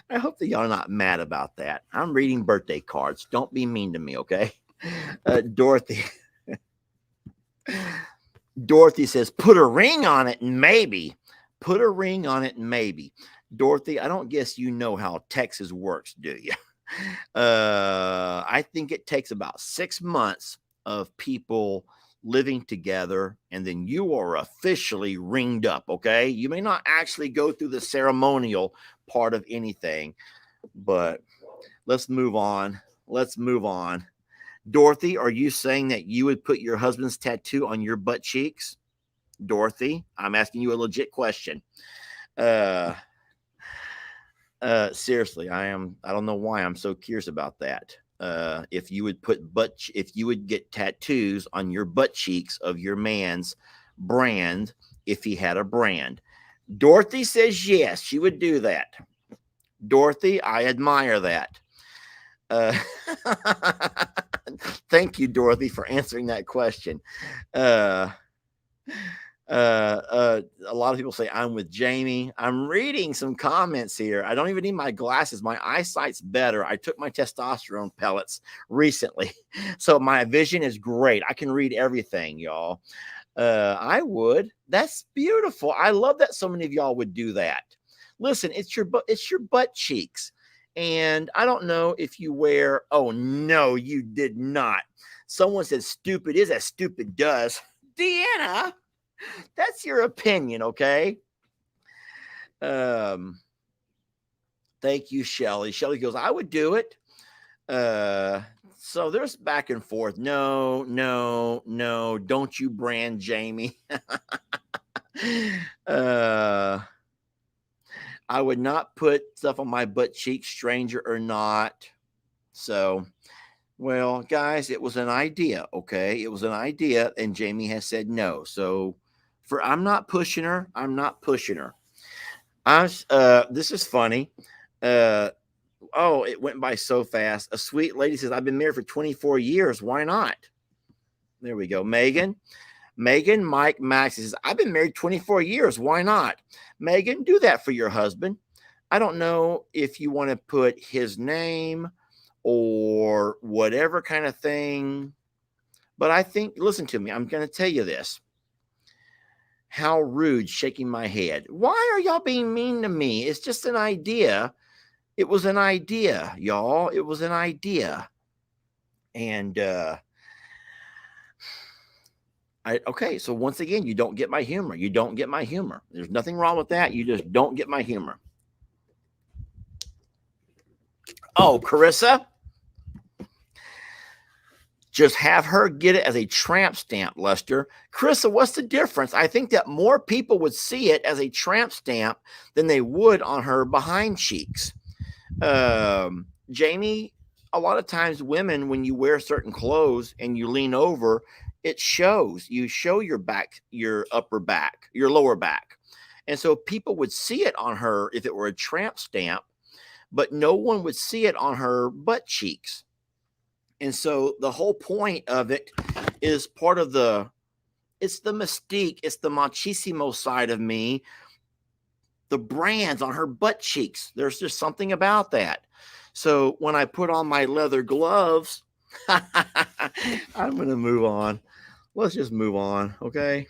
Speaker 1: I hope that y'all are not mad about that. I'm reading birthday cards. Don't be mean to me, okay? Dorothy says, put a ring on it and maybe. Put a ring on it and maybe. Dorothy, I don't guess you know how Texas works, do you? I think it takes about 6 months of people living together, and then you are officially ringed up, okay? You may not actually go through the ceremonial part of anything, but let's move on. Dorothy, are you saying that you would put your husband's tattoo on your butt cheeks? Dorothy, I'm asking you a legit question. Seriously, I don't know why I'm so curious about that. If you would get tattoos on your butt cheeks of your man's brand, if he had a brand. Dorothy says yes, she would do that. Dorothy, I admire that. Thank you, Dorothy, for answering that question. A lot of people say I'm with Jamie. I'm reading some comments here. I don't even need my glasses. My eyesight's better. I took my testosterone pellets recently, so my vision is great. I can read everything, y'all. I would. That's beautiful. I love that so many of y'all would do that. Listen, it's your butt cheeks. And I don't know if you wear, oh no, you did not. Someone said stupid is as stupid does. Deanna, that's your opinion, okay? Thank you, Shelly. Shelly goes, I would do it. So there's back and forth. No, no, no. Don't you brand Jamie. uh I would not put stuff on my butt cheek, stranger or not. So, well, guys, it was an idea, okay? It was an idea, and Jamie has said no. So, I'm not pushing her. I'm not pushing her. This is funny. Uh, oh, it went by so fast. A sweet lady says, "I've been married for 24 years. Why not?" There we go, Megan. Megan, Mike, Max says, "I've been married 24 years. Why not?" Megan, do that for your husband. I don't know if you want to put his name or whatever kind of thing, but I think, listen to me, I'm going to tell you this. How rude, shaking my head. Why are y'all being mean to me? It's just an idea. It was an idea, y'all. It was an idea. And, okay, so once again, you don't get my humor. You don't get my humor. There's nothing wrong with that. You just don't get my humor. Oh, Carissa, just have her get it as a tramp stamp, Lester. Carissa, what's the difference? I think that more people would see it as a tramp stamp than they would on her behind cheeks. Jamie, a lot of times women, when you wear certain clothes and you lean over, it shows. You show your back, your upper back, your lower back. And so people would see it on her if it were a tramp stamp, but no one would see it on her butt cheeks. And so the whole point of it is part of it's the mystique, it's the machismo side of me. The brands on her butt cheeks, there's just something about that. So when I put on my leather gloves, I'm going to move on. Let's just move on, okay?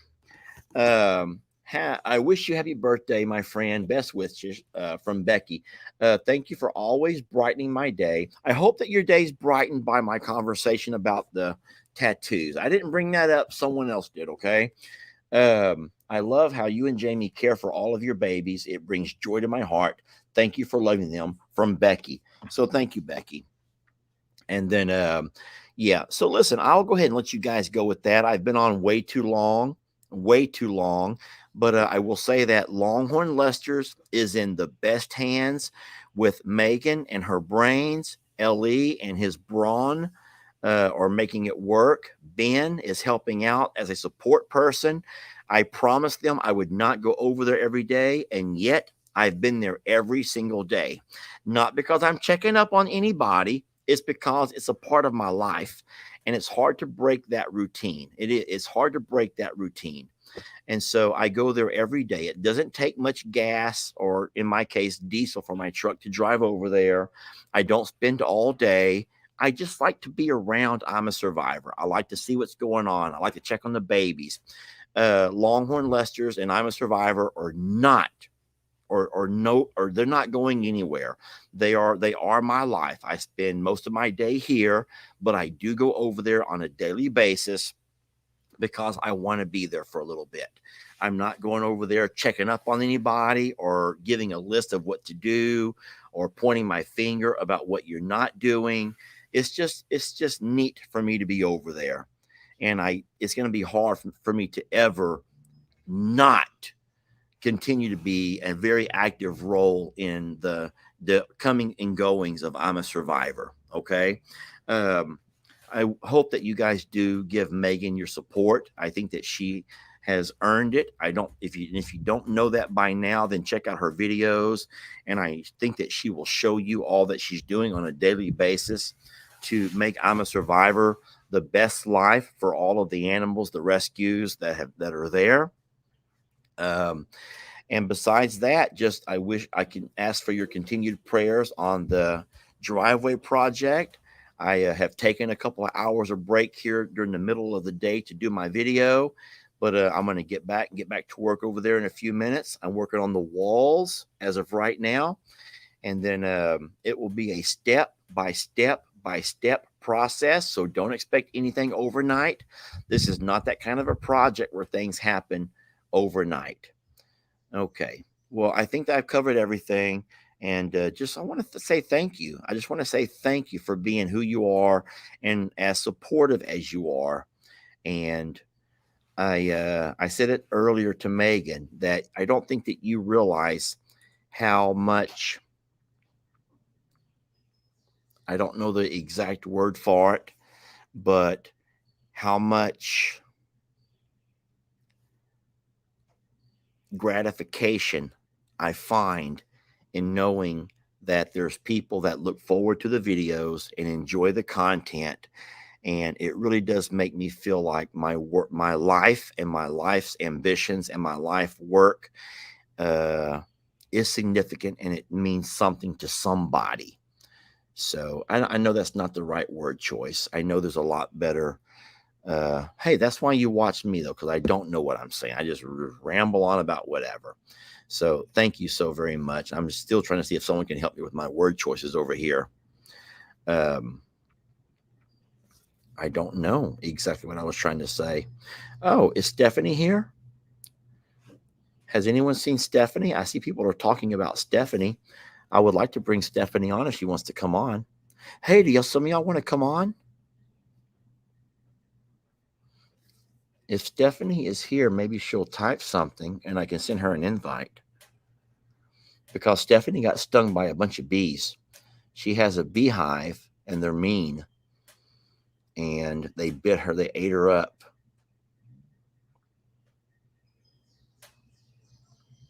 Speaker 1: I wish you happy birthday, my friend. Best wishes from Becky. Thank you for always brightening my day. I hope that your day's brightened by my conversation about the tattoos. I didn't bring that up. Someone else did, okay? I love how you and Jamie care for all of your babies. It brings joy to my heart. Thank you for loving them, from Becky. So thank you, Becky. And then, yeah. So listen, I'll go ahead and let you guys go with that. I've been on way too long. But I will say that Longhorn Lester's is in the best hands with Megan and her brains. Le and his brawn are making it work. Ben is helping out as a support person. I promised them I would not go over there every day, and yet I've been there every single day. Not because I'm checking up on anybody. It's because it's a part of my life, and it's hard to break that routine. It's hard to break that routine. And so I go there every day. It doesn't take much gas, or in my case, diesel for my truck to drive over there. I don't spend all day. I just like to be around I'm a Survivor. I like to see what's going on. I like to check on the babies. Longhorn Lester's and I'm a Survivor are not, or they're not going anywhere. They are my life. I spend most of my day here, but I do go over there on a daily basis because I want to be there for a little bit. I'm not going over there checking up on anybody or giving a list of what to do or pointing my finger about what you're not doing. It's just neat for me to be over there. And it's going to be hard for me to ever not continue to be a very active role in the coming and goings of I'm a Survivor. Okay. I hope that you guys do give Megan your support. I think that she has earned it. If you don't know that by now, then check out her videos. And I think that she will show you all that she's doing on a daily basis to make I'm a Survivor the best life for all of the animals, the rescues that are there. And besides that, I wish I can ask for your continued prayers on the driveway project. I have taken a couple of hours of break here during the middle of the day to do my video, but I'm going to get back to work over there in a few minutes. I'm working on the walls as of right now, and then it will be a step by step process. So don't expect anything overnight. This is not that kind of a project where things happen overnight. Okay. Well, I think that I've covered everything. And just I want to say thank you. I just want to say thank you for being who you are and as supportive as you are. And I said it earlier to Megan that I don't think that you realize how much, I don't know the exact word for it, but how much gratification I find in knowing that there's people that look forward to the videos and enjoy the content. And it really does make me feel like my work, my life and my life's ambitions and my life work is significant, and it means something to somebody. So I know that's not the right word choice. I know there's a lot better. Hey, that's why you watch me, though, because I don't know what I'm saying. I just ramble on about whatever. So thank you so very much. I'm still trying to see if someone can help me with my word choices over here. I don't know exactly what I was trying to say. Oh, is Stephanie here? Has anyone seen Stephanie? I see people are talking about Stephanie. I would like to bring Stephanie on if she wants to come on. Hey, do some of y'all want to come on? If Stephanie is here, maybe she'll type something and I can send her an invite. Because Stephanie got stung by a bunch of bees. She has a beehive and they're mean. And they bit her, they ate her up.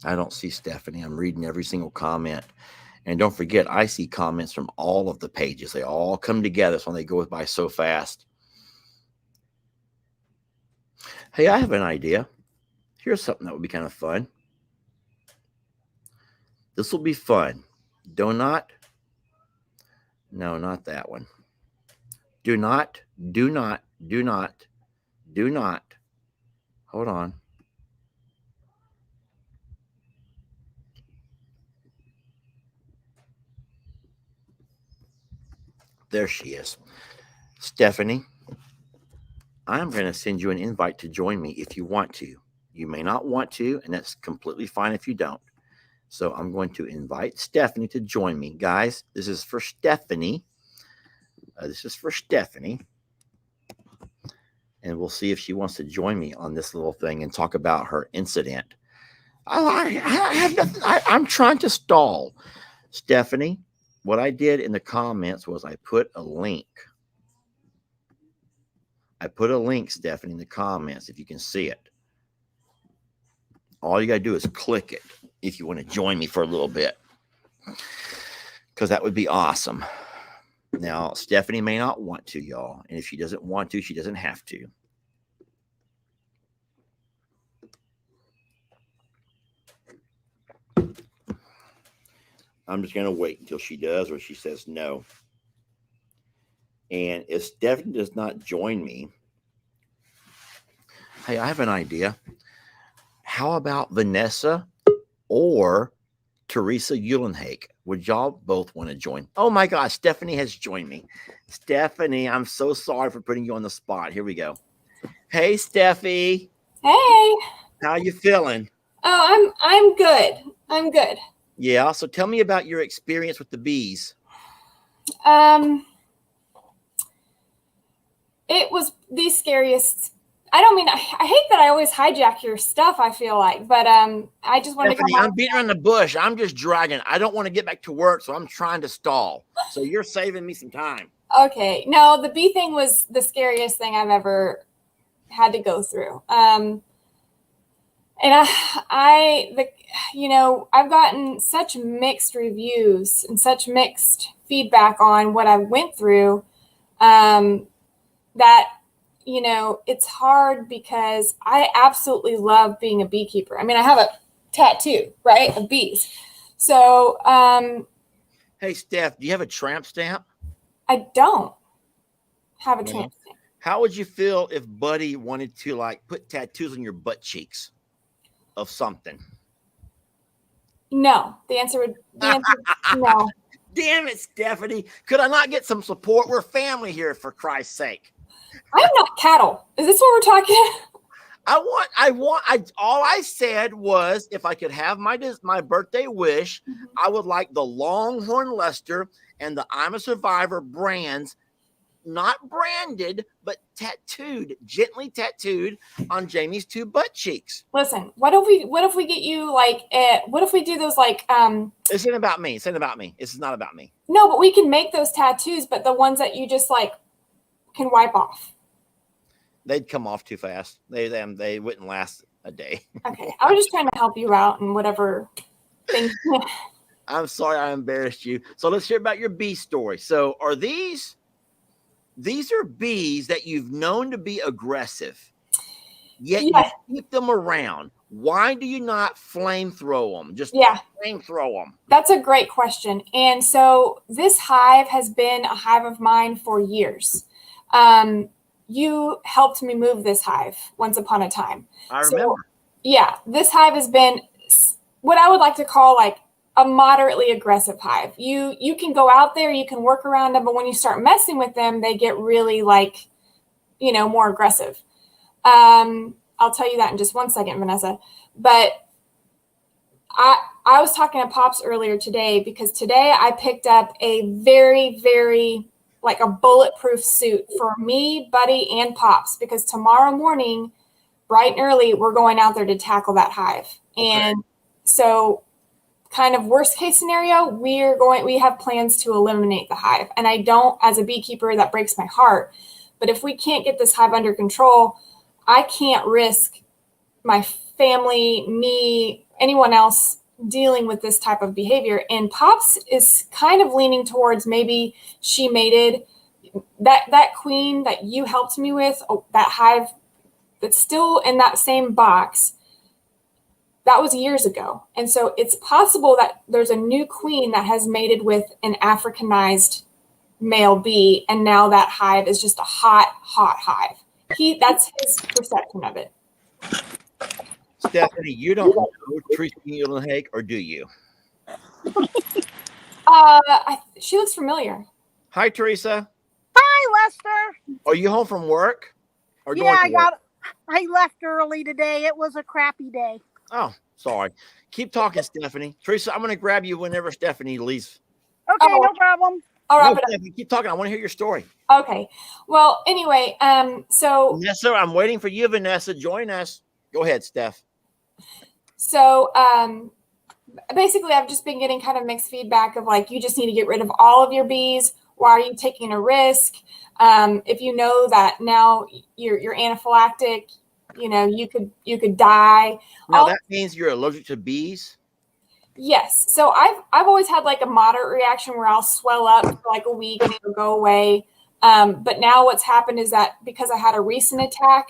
Speaker 1: I don't see Stephanie. I'm reading every single comment. And don't forget, I see comments from all of the pages. They all come together, so they go by so fast. Hey, I have an idea. Here's something that would be kind of fun. This will be fun. No, not that one. Do not. Hold on. There she is. Stephanie, I'm going to send you an invite to join me if you want to. You may not want to, and that's completely fine if you don't. So I'm going to invite Stephanie to join me. Guys, this is for Stephanie. And we'll see if she wants to join me on this little thing and talk about her incident. I have nothing. I'm trying to stall. Stephanie, what I did in the comments was I put a link. Stephanie, in the comments, if you can see it. All you got to do is click it if you want to join me for a little bit, because that would be awesome. Now, Stephanie may not want to, y'all. And if she doesn't want to, she doesn't have to. I'm just going to wait until she does or she says no. And if Stephanie does not join me, hey, I have an idea. How about Vanessa or Teresa Eulenhake? Would y'all both want to join? Oh my gosh, Stephanie has joined me. Stephanie, I'm so sorry for putting you on the spot. Here we go. Hey, Steffi.
Speaker 8: Hey.
Speaker 1: How you feeling?
Speaker 8: Oh, I'm good. I'm good.
Speaker 1: Yeah. So tell me about your experience with the bees.
Speaker 8: It was the scariest. I don't mean, I hate that I always hijack your stuff, I feel like, but I just wanted
Speaker 1: Stephanie,
Speaker 8: to come
Speaker 1: I'm beating around the bush. I'm just dragging. I don't want to get back to work, so I'm trying to stall. So you're saving me some time.
Speaker 8: Okay. No, the bee thing was the scariest thing I've ever had to go through. And I've gotten such mixed reviews and such mixed feedback on what I went through, that, it's hard because I absolutely love being a beekeeper. I mean, I have a tattoo, right, of bees. So,
Speaker 1: hey, Steph, do you have a tramp stamp?
Speaker 8: I don't have a tramp stamp.
Speaker 1: How would you feel if Buddy wanted to put tattoos on your butt cheeks of something?
Speaker 8: No, the answer is no.
Speaker 1: Damn it, Stephanie. Could I not get some support? We're family here, for Christ's sake.
Speaker 8: I'm not cattle. Is this what we're talking?
Speaker 1: All I said was if I could have my birthday wish, I would like the Longhorn Leicester and the I'm a Survivor brands, not branded, but gently tattooed on Jamie's 2 butt cheeks.
Speaker 8: Listen, what if we get you like what if we do those like
Speaker 1: This isn't about me. This is not about me.
Speaker 8: No, but we can make those tattoos, but the ones that you just like can wipe off.
Speaker 1: They'd come off too fast. They wouldn't last a day.
Speaker 8: Okay. I was just trying to help you out and whatever thing.
Speaker 1: I'm sorry I embarrassed you. So let's hear about your bee story. So are these are bees that you've known to be aggressive, yet you keep them around. Why do you not flamethrow them? Just flamethrow them.
Speaker 8: That's a great question. And so this hive has been a hive of mine for years. You helped me move this hive once upon a time.
Speaker 1: I remember.
Speaker 8: Yeah, this hive has been what I would like to call like a moderately aggressive hive. You can go out there, you can work around them, but when you start messing with them, they get really like, more aggressive. I'll tell you that in just one second, Vanessa. But I was talking to Pops earlier today because today I picked up a very, very like a bulletproof suit for me, Buddy, and Pops, because tomorrow morning, bright and early, we're going out there to tackle that hive. Okay. And so kind of worst case scenario, we have plans to eliminate the hive. And I don't, as a beekeeper, that breaks my heart. But if we can't get this hive under control, I can't risk my family, me, anyone else dealing with this type of behavior. And Pops is kind of leaning towards maybe she mated that queen that you helped me with, that hive that's still in that same box. That was years ago. And so it's possible that there's a new queen that has mated with an Africanized male bee. And now that hive is just a hot, hot hive. That's his perception of it.
Speaker 1: Stephanie, you don't know Teresa Muhlenhake, or do you?
Speaker 8: She looks familiar.
Speaker 1: Hi, Teresa.
Speaker 9: Hi, Lester.
Speaker 1: Are you home from work? Or
Speaker 9: I left early today. It was a crappy day.
Speaker 1: Oh, sorry. Keep talking, Stephanie. Teresa, I'm going to grab you whenever Stephanie leaves.
Speaker 9: Okay, no problem.
Speaker 8: All right,
Speaker 1: Stephanie, keep talking. I want to hear your story.
Speaker 8: Okay. Well, anyway, so
Speaker 1: Vanessa, I'm waiting for you, Vanessa. Join us. Go ahead, Steph.
Speaker 8: So basically, I've just been getting kind of mixed feedback of like, you just need to get rid of all of your bees. Why are you taking a risk? If you know that now you're anaphylactic, you could die.
Speaker 1: Now that means you're allergic to bees?
Speaker 8: Yes. So I've always had like a moderate reaction where I'll swell up for like a week and it'll go away. But now what's happened is that because I had a recent attack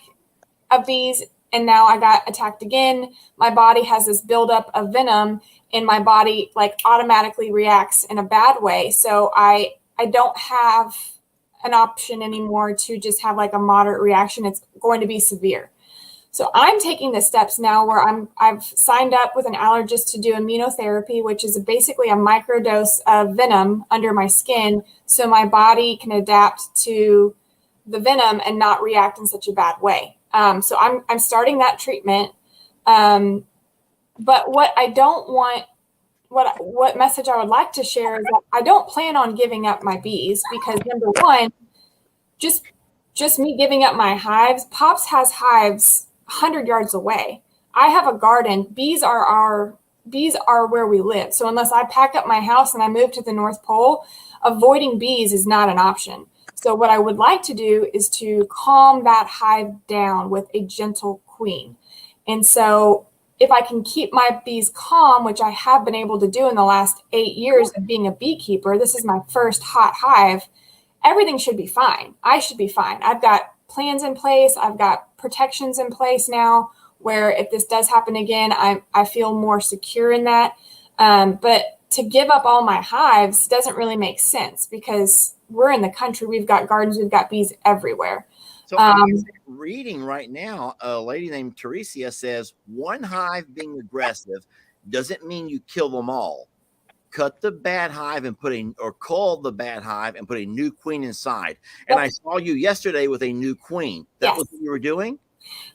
Speaker 8: of bees and now I got attacked again, my body has this buildup of venom and my body like automatically reacts in a bad way. So I don't have an option anymore to just have like a moderate reaction. It's going to be severe. So I'm taking the steps now where I've signed up with an allergist to do immunotherapy, which is basically a microdose of venom under my skin so my body can adapt to the venom and not react in such a bad way. So I'm starting that treatment. But what I don't want, what message I would like to share is that I don't plan on giving up my bees because number one, just me giving up my hives. Pops has hives 100 yards away. I have a garden. Bees are where we live. So unless I pack up my house and I move to the North Pole, avoiding bees is not an option. So what I would like to do is to calm that hive down with a gentle queen. And so if I can keep my bees calm, which I have been able to do in the last 8 years of being a beekeeper, this is my first hot hive, everything should be fine. I should be fine. I've got plans in place. I've got protections in place now where if this does happen again, I feel more secure in that. But to give up all my hives doesn't really make sense because we're in the country. We've got gardens. We've got bees everywhere.
Speaker 1: So I'm reading right now, a lady named Teresa says one hive being aggressive doesn't mean you kill them all. Cut the bad hive and cull the bad hive and put a new queen inside. And I saw you yesterday with a new queen. That was what you were doing?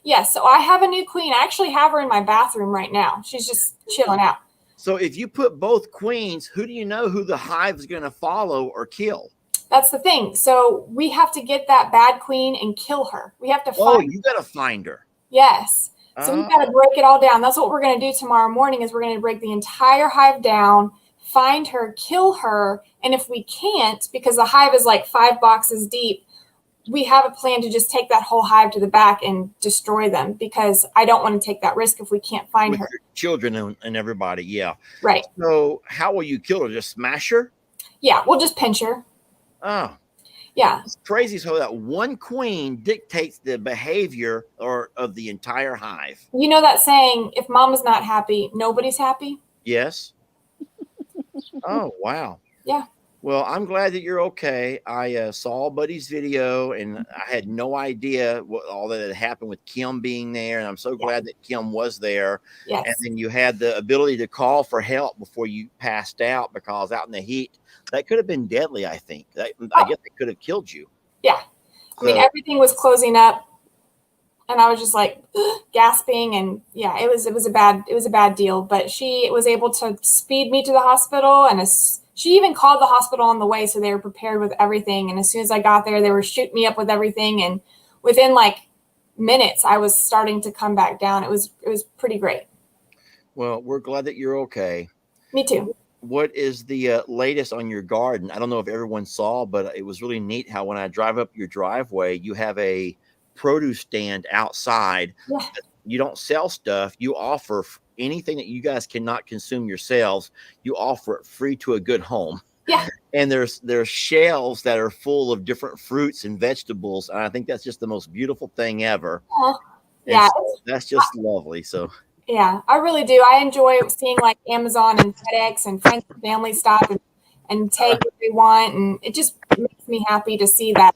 Speaker 8: Yeah, so I have a new queen. I actually have her in my bathroom right now. She's just chilling out.
Speaker 1: So if you put both queens, who do you know who the hive is going to follow or kill?
Speaker 8: That's the thing. So we have to get that bad queen and kill her. We have to find
Speaker 1: you got to find her.
Speaker 8: Yes. So we've got to break it all down. That's what we're going to do tomorrow morning is we're going to break the entire hive down, find her, kill her. And if we can't, because the hive is like 5 boxes deep, we have a plan to just take that whole hive to the back and destroy them because I don't want to take that risk if we can't find
Speaker 1: With
Speaker 8: her.
Speaker 1: your children and everybody, yeah.
Speaker 8: Right.
Speaker 1: So how will you kill her? Just smash her?
Speaker 8: Yeah, we'll just pinch her.
Speaker 1: Oh.
Speaker 8: Yeah.
Speaker 1: It's crazy so that one queen dictates the behavior of the entire hive.
Speaker 8: You know that saying, if mama's not happy, nobody's happy?
Speaker 1: Yes. Oh, wow.
Speaker 8: Yeah.
Speaker 1: Well, I'm glad that you're okay. I saw Buddy's video, and I had no idea what all that had happened with Kim being there, and I'm so glad that Kim was there.
Speaker 8: Yes.
Speaker 1: And then you had the ability to call for help before you passed out, because out in the heat, that could have been deadly, I think. I guess it could have killed you.
Speaker 8: Yeah. I mean, everything was closing up, and I was just like gasping, and yeah, it was a bad deal. But she was able to speed me to the hospital, and she even called the hospital on the way, so they were prepared with everything. And as soon as I got there, they were shooting me up with everything, and within like minutes, I was starting to come back down. It was pretty great.
Speaker 1: Well, we're glad that you're okay.
Speaker 8: Me too.
Speaker 1: What is the latest on your garden? I don't know if everyone saw, but it was really neat how when I drive up your driveway, you have a produce stand outside.
Speaker 8: Yeah.
Speaker 1: You don't sell stuff. You offer anything that you guys cannot consume yourselves. You offer it free to a good home.
Speaker 8: Yeah.
Speaker 1: And there's shelves that are full of different fruits and vegetables. And I think that's just the most beautiful thing ever.
Speaker 8: Yeah.
Speaker 1: So that's just lovely. So
Speaker 8: yeah, I really do. I enjoy seeing like Amazon and FedEx and friends and family stop and take what they want. And it just makes me happy to see that,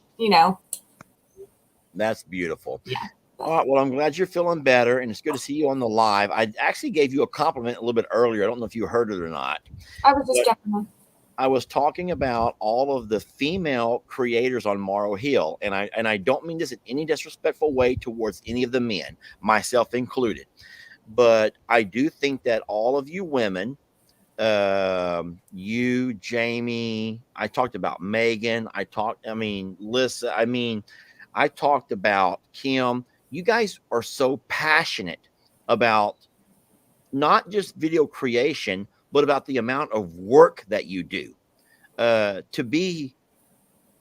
Speaker 1: That's beautiful.
Speaker 8: Yeah.
Speaker 1: All right. Well, I'm glad you're feeling better, and it's good to see you on the live. I actually gave you a compliment a little bit earlier. I don't know if you heard it or not.
Speaker 8: I was just jumping on.
Speaker 1: I was talking about all of the female creators on Morrow Hill, and I don't mean this in any disrespectful way towards any of the men, myself included. But I do think that all of you women, you, Jamie, I talked about Megan, Lissa, I talked about Kim. You guys are so passionate about not just video creation, but about the amount of work that you do to be.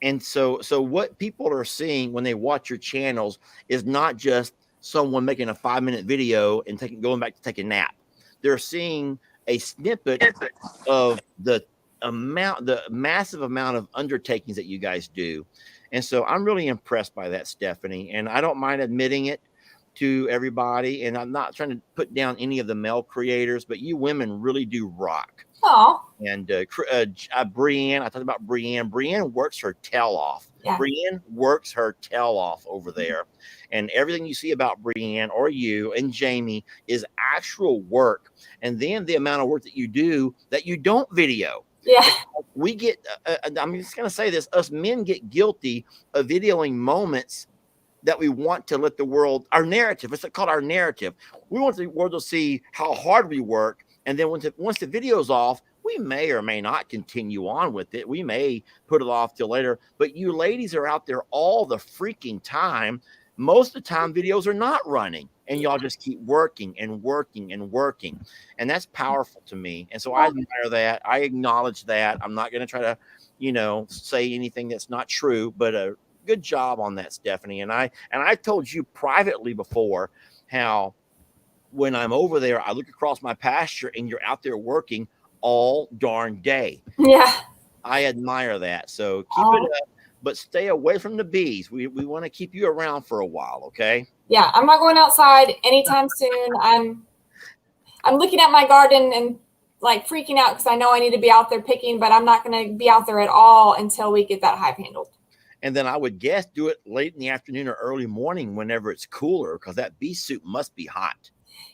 Speaker 1: And so what people are seeing when they watch your channels is not just someone making a 5-minute video and going back to take a nap. They're seeing a snippet of the massive amount of undertakings that you guys do. And so I'm really impressed by that, Stephanie. And I don't mind admitting it to everybody. And I'm not trying to put down any of the male creators, but you women really do rock.
Speaker 8: Oh.
Speaker 1: And Brienne, I talked about Brienne. Brienne works her tail off.
Speaker 8: Yeah.
Speaker 1: Brienne works her tail off over there. And everything you see about Brienne or you and Jamie is actual work. And then the amount of work that you do that you don't video.
Speaker 8: Yeah.
Speaker 1: We get, I'm just going to say this, us men get guilty of videoing moments that we want to let the world, our narrative, it's called our narrative. We want the world to see how hard we work. And then once the video's off, we may or may not continue on with it. We may put it off till later. But you ladies are out there all the freaking time. Most of the time, videos are not running. And y'all just keep working and working and working. And that's powerful to me. And so I admire that. I acknowledge that. I'm not going to try to, say anything that's not true. But good job on that, Stephanie. And I told you privately before how when I'm over there, I look across my pasture and you're out there working all darn day.
Speaker 8: Yeah.
Speaker 1: I admire that. So keep it up, but stay away from the bees. We want to keep you around for a while. Okay.
Speaker 8: Yeah. I'm not going outside anytime soon. I'm looking at my garden and like freaking out because I know I need to be out there picking, but I'm not going to be out there at all until we get that hive handled.
Speaker 1: And then I would guess do it late in the afternoon or early morning whenever it's cooler, because that bee soup must be hot.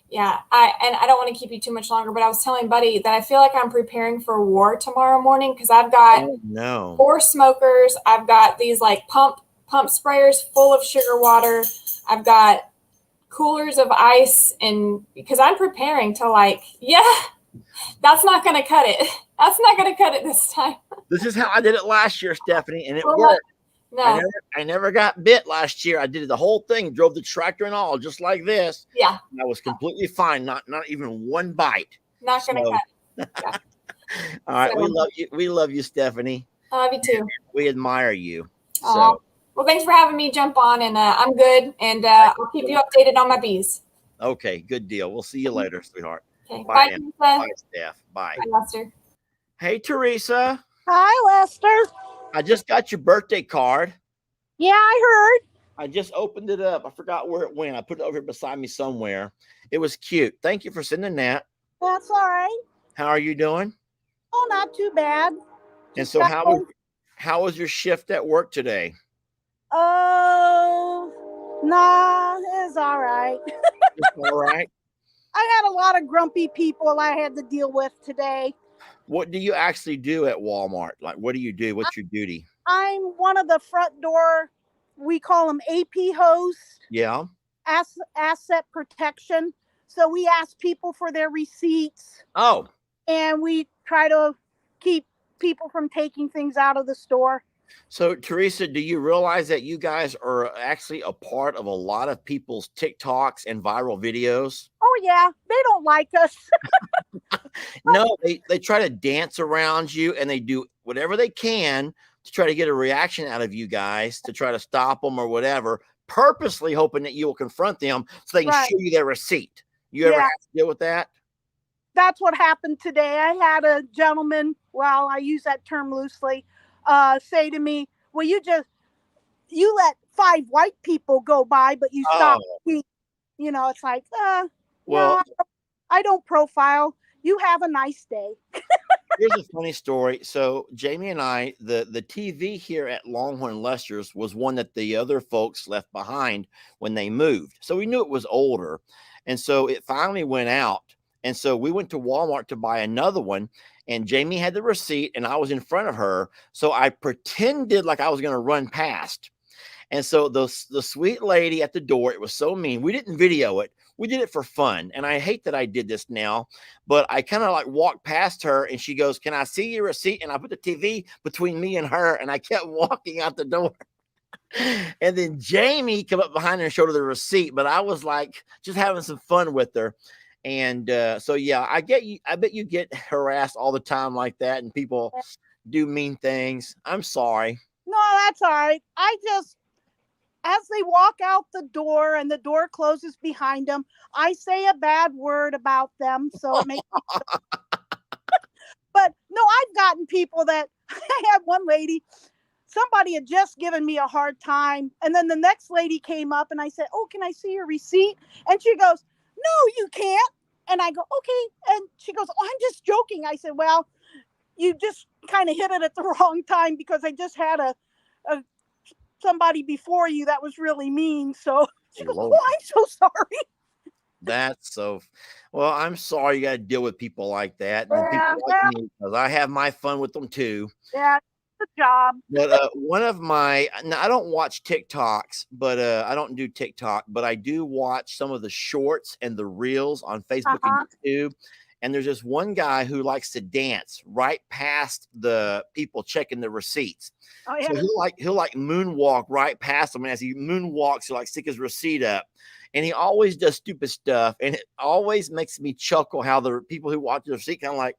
Speaker 8: Yeah, I don't want to keep you too much longer, but I was telling Buddy that I feel like I'm preparing for war tomorrow morning because I've got 4 smokers. I've got these like pump sprayers full of sugar water. I've got coolers of ice, and because I'm preparing to that's not going to cut it. That's not going to cut it this time.
Speaker 1: This is how I did it last year, Stephanie, and it
Speaker 8: Well,
Speaker 1: worked.
Speaker 8: No.
Speaker 1: I never got bit last year. I did the whole thing, drove the tractor and all, just like this.
Speaker 8: Yeah.
Speaker 1: And I was completely fine. Not even one bite.
Speaker 8: Not going to cut it. Yeah.
Speaker 1: All right. We love you. We love you, Stephanie.
Speaker 8: I love you too.
Speaker 1: We admire you. So.
Speaker 8: Well, thanks for having me jump on, and I'm good, and I'll keep you updated on my bees.
Speaker 1: Okay, good deal. We'll see you later, sweetheart.
Speaker 8: Okay.
Speaker 1: Bye,
Speaker 8: Teresa.
Speaker 1: Bye, Steph. Bye.
Speaker 8: Bye, Lester.
Speaker 1: Hey, Teresa.
Speaker 9: Hi, Lester.
Speaker 1: I just got your birthday card.
Speaker 9: Yeah, I heard.
Speaker 1: I just opened it up. I forgot where it went. I put it over here beside me somewhere. It was cute. Thank you for sending that.
Speaker 9: That's all right.
Speaker 1: How are you doing?
Speaker 9: Oh, not too bad.
Speaker 1: And so how was your shift at work today?
Speaker 9: Oh, nah, it's all right.
Speaker 1: It's all right.
Speaker 9: I had a lot of grumpy people I had to deal with today.
Speaker 1: What do you actually do at Walmart? Like, what do you do? What's your duty?
Speaker 9: I'm one of the front door, we call them AP hosts.
Speaker 1: Yeah.
Speaker 9: Asset protection. So we ask people for their receipts.
Speaker 1: Oh.
Speaker 9: And we try to keep people from taking things out of the store.
Speaker 1: So, Teresa, do you realize that you guys are actually a part of a lot of people's TikToks and viral videos?
Speaker 9: Oh, yeah. They don't like us.
Speaker 1: No, they try to dance around you, and they do whatever they can to try to get a reaction out of you guys, to try to stop them or whatever, purposely hoping that you will confront them so they can show you their receipt. You ever have to deal with that?
Speaker 9: That's what happened today. I had a gentleman, well, I use that term loosely, say to me, well, you let 5 white people go by, but you stop. You know, it's like, well, no, I don't profile. You have a nice day.
Speaker 1: Here's a funny story. So Jamie and I, the TV here at Longhorn Lester's was one that the other folks left behind when they moved. So we knew it was older. And so it finally went out. And so we went to Walmart to buy another one, and Jamie had the receipt and I was in front of her. So I pretended like I was going to run past. And so the sweet lady at the door, it was so mean. We didn't video it. We did it for fun. And I hate that I did this now, but I kind of like walked past her and she goes, "Can I see your receipt?" And I put the TV between me and her, and I kept walking out the door. And then Jamie came up behind her and showed her the receipt, but I was like just having some fun with her. And so, yeah, I bet you get harassed all the time like that, and people do mean things. I'm sorry.
Speaker 9: No, that's all right. As they walk out the door and the door closes behind them, I say a bad word about them. So it makes But no, I've gotten people that I had one lady, somebody had just given me a hard time. And then the next lady came up and I said, "Oh, can I see your receipt?" And she goes, "No, you can't." And I go, "Okay." And she goes, "Oh, I'm just joking." I said, "Well, you just kind of hit it at the wrong time, because I just had a somebody before you that was really mean." So she goes, "Oh, I'm so sorry."
Speaker 1: That's so, well, I'm sorry you got to deal with people like that. And people like me, because I have my fun with them too.
Speaker 9: Yeah, it's a job.
Speaker 1: But one of my, now I don't watch TikToks, but I don't do TikTok, but I do watch some of the shorts and the reels on Facebook and YouTube. And there's this one guy who likes to dance right past the people checking the receipts. Oh, yeah. So he'll like moonwalk right past them. And as he moonwalks, he'll like stick his receipt up. And he always does stupid stuff. And it always makes me chuckle how the people who watch the receipt kind of like,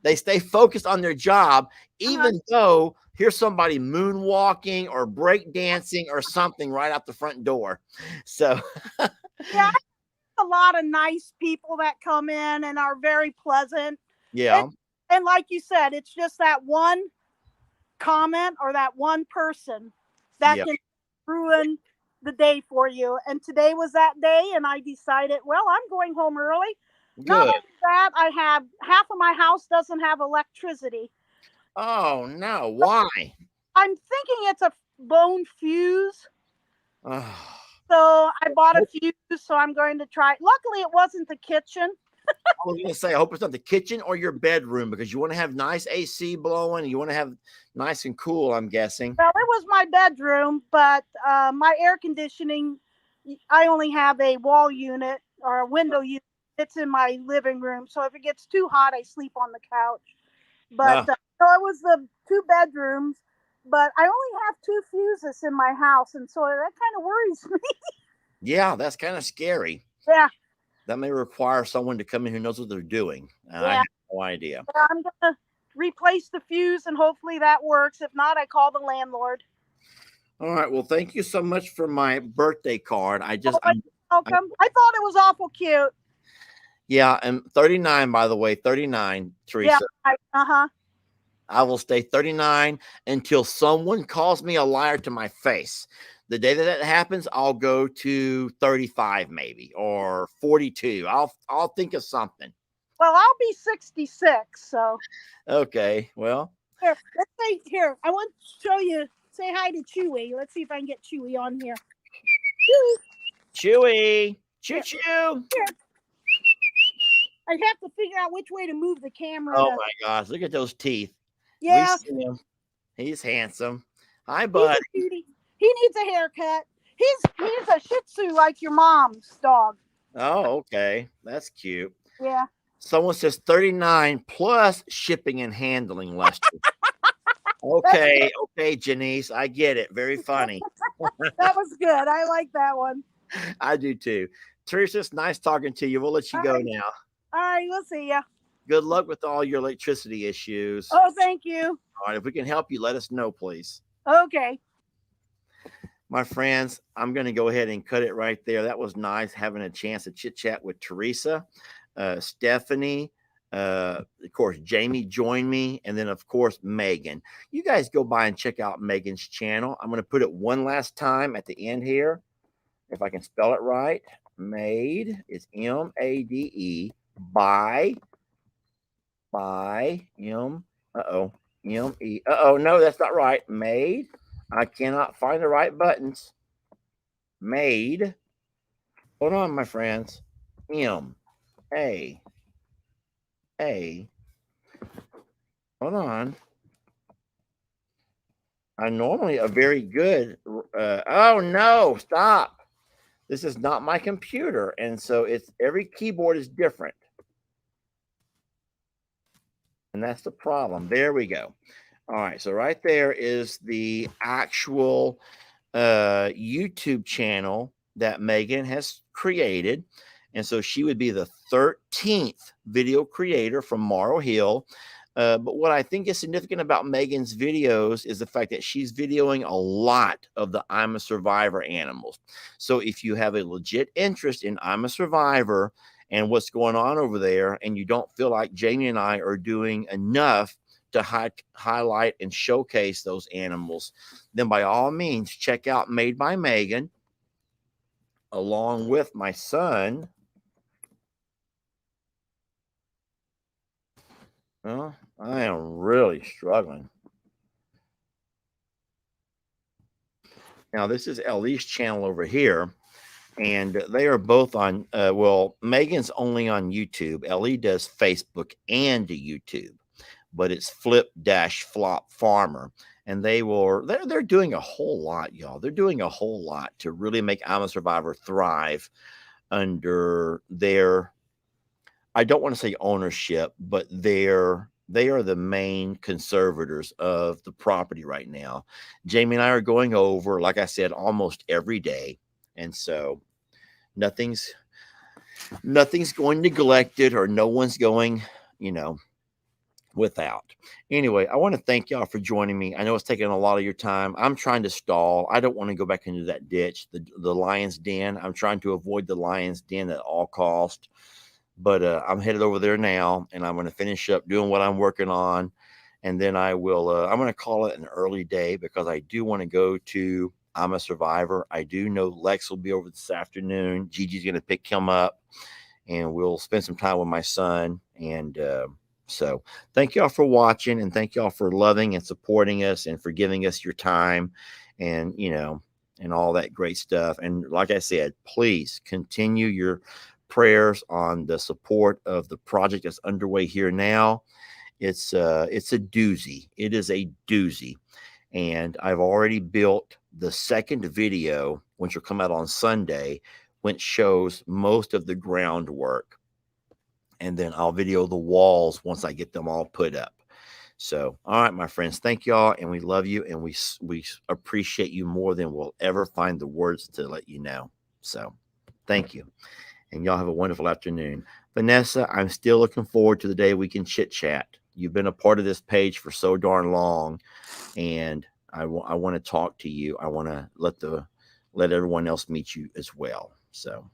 Speaker 1: they stay focused on their job, even though here's somebody moonwalking or break dancing or something right out the front door. So
Speaker 9: yeah, a lot of nice people that come in and are very pleasant.
Speaker 1: Yeah.
Speaker 9: And like you said, it's just that one comment or that one person that can ruin the day for you. And today was that day, and I decided, well, I'm going home early. Good. Not only that, I have half of my house doesn't have electricity.
Speaker 1: Oh no, why?
Speaker 9: I'm thinking it's a blown fuse. So I bought a fuse, so I'm going to try. Luckily, it wasn't the kitchen.
Speaker 1: I was going to say, I hope it's not the kitchen or your bedroom, because you want to have nice AC blowing. You want to have nice and cool, I'm guessing.
Speaker 9: Well, it was my bedroom, but my air conditioning I only have a wall unit or a window unit. It's in my living room. So if it gets too hot, I sleep on the couch. But so it was the 2 bedrooms, but I only have 2 fuses in my house. And so that kind of worries me.
Speaker 1: Yeah, that's kind of scary.
Speaker 9: Yeah.
Speaker 1: That may require someone to come in who knows what they're doing. And I have no idea.
Speaker 9: I'm going to replace the fuse and hopefully that works. If not, I call the landlord.
Speaker 1: All right. Well, thank you so much for my birthday card. I
Speaker 9: welcome. I thought it was awful cute.
Speaker 1: Yeah, and 39, by the way, 39, Teresa.
Speaker 9: Yeah,
Speaker 1: I will stay 39 until someone calls me a liar to my face. The day that happens, I'll go to 35 maybe, or 42. I'll think of something.
Speaker 9: Well, I'll be 66, so.
Speaker 1: Okay, well.
Speaker 9: Here, let's say, here, I want to show you, say hi to Chewy. Let's see if I can get Chewy on here.
Speaker 1: Chewy. Choo-choo.
Speaker 9: Here. I have to figure out which way to move the camera.
Speaker 1: Oh, my gosh. Look at those teeth.
Speaker 9: Yeah.
Speaker 1: We see him. He's handsome. Hi, bud.
Speaker 9: He needs a haircut. He's a Shih Tzu like your mom's dog.
Speaker 1: Oh, okay. That's cute.
Speaker 9: Yeah.
Speaker 1: Someone says 39 plus shipping and handling, Lester. Okay, Janice. I get it. Very funny.
Speaker 9: That was good. I like that one.
Speaker 1: I do too. Teresa, it's nice talking to you. We'll let you go now.
Speaker 9: All right, we'll see ya.
Speaker 1: Good luck with all your electricity issues.
Speaker 9: Oh, thank you.
Speaker 1: All right, if we can help you, let us know, please.
Speaker 9: Okay.
Speaker 1: My friends, I'm going to go ahead and cut it right there. That was nice having a chance to chit-chat with Teresa, Stephanie, of course, Jamie joined me, and then, of course, Megan. You guys go by and check out Megan's channel. I'm going to put it one last time at the end here, if I can spell it right. Made is M-A-D-E by M. M-E. No, that's not right. Made. I cannot find the right buttons. Made. Hold on, my friends. M-A. Hold on. I'm normally a very good. Oh, no, stop. This is not my computer. And so it's every keyboard is different. And that's the problem. There we go. All right. So right there is the actual YouTube channel that Megan has created. And so she would be the 13th video creator from Morrow Hill. But what I think is significant about Megan's videos is the fact that she's videoing a lot of the I'm a Survivor animals. So if you have a legit interest in I'm a Survivor and what's going on over there, and you don't feel like Jamie and I are doing enough to highlight and showcase those animals, then by all means, check out Made by Megan, along with my son. Well, I am really struggling. Now, this is Ellie's channel over here, and they are both on, well, Megan's only on YouTube. Ellie does Facebook and YouTube, but it's Flip-Flop Farmer. And they're doing a whole lot, y'all. They're doing a whole lot to really make I'm a Survivor thrive under their, I don't want to say ownership, but they are the main conservators of the property right now. Jamie and I are going over, like I said, almost every day. And so nothing's going neglected, or no one's going, without. Anyway, I want to thank y'all for joining me. I know it's taking a lot of your time. I'm trying to stall. I don't want to go back into that ditch, the lion's den. I'm trying to avoid the lion's den at all cost. But I'm headed over there now, and I'm going to finish up doing what I'm working on. And then I will, I'm going to call it an early day, because I do want to go to I'm a Survivor. I do know Lex will be over this afternoon. Gigi's going to pick him up, and we'll spend some time with my son. And so thank y'all for watching, and thank y'all for loving and supporting us, and for giving us your time, and, and all that great stuff. And like I said, please continue your prayers on the support of the project that's underway here now. It's a doozy. It is a doozy. And I've already built the second video, which will come out on Sunday, which shows most of the groundwork. And then I'll video the walls once I get them all put up. So, all right, my friends, thank y'all. And we love you. And we appreciate you more than we'll ever find the words to let you know. So thank you. And y'all have a wonderful afternoon. Vanessa, I'm still looking forward to the day we can chit chat. You've been a part of this page for so darn long. And I want to talk to you. I want to let everyone else meet you as well. So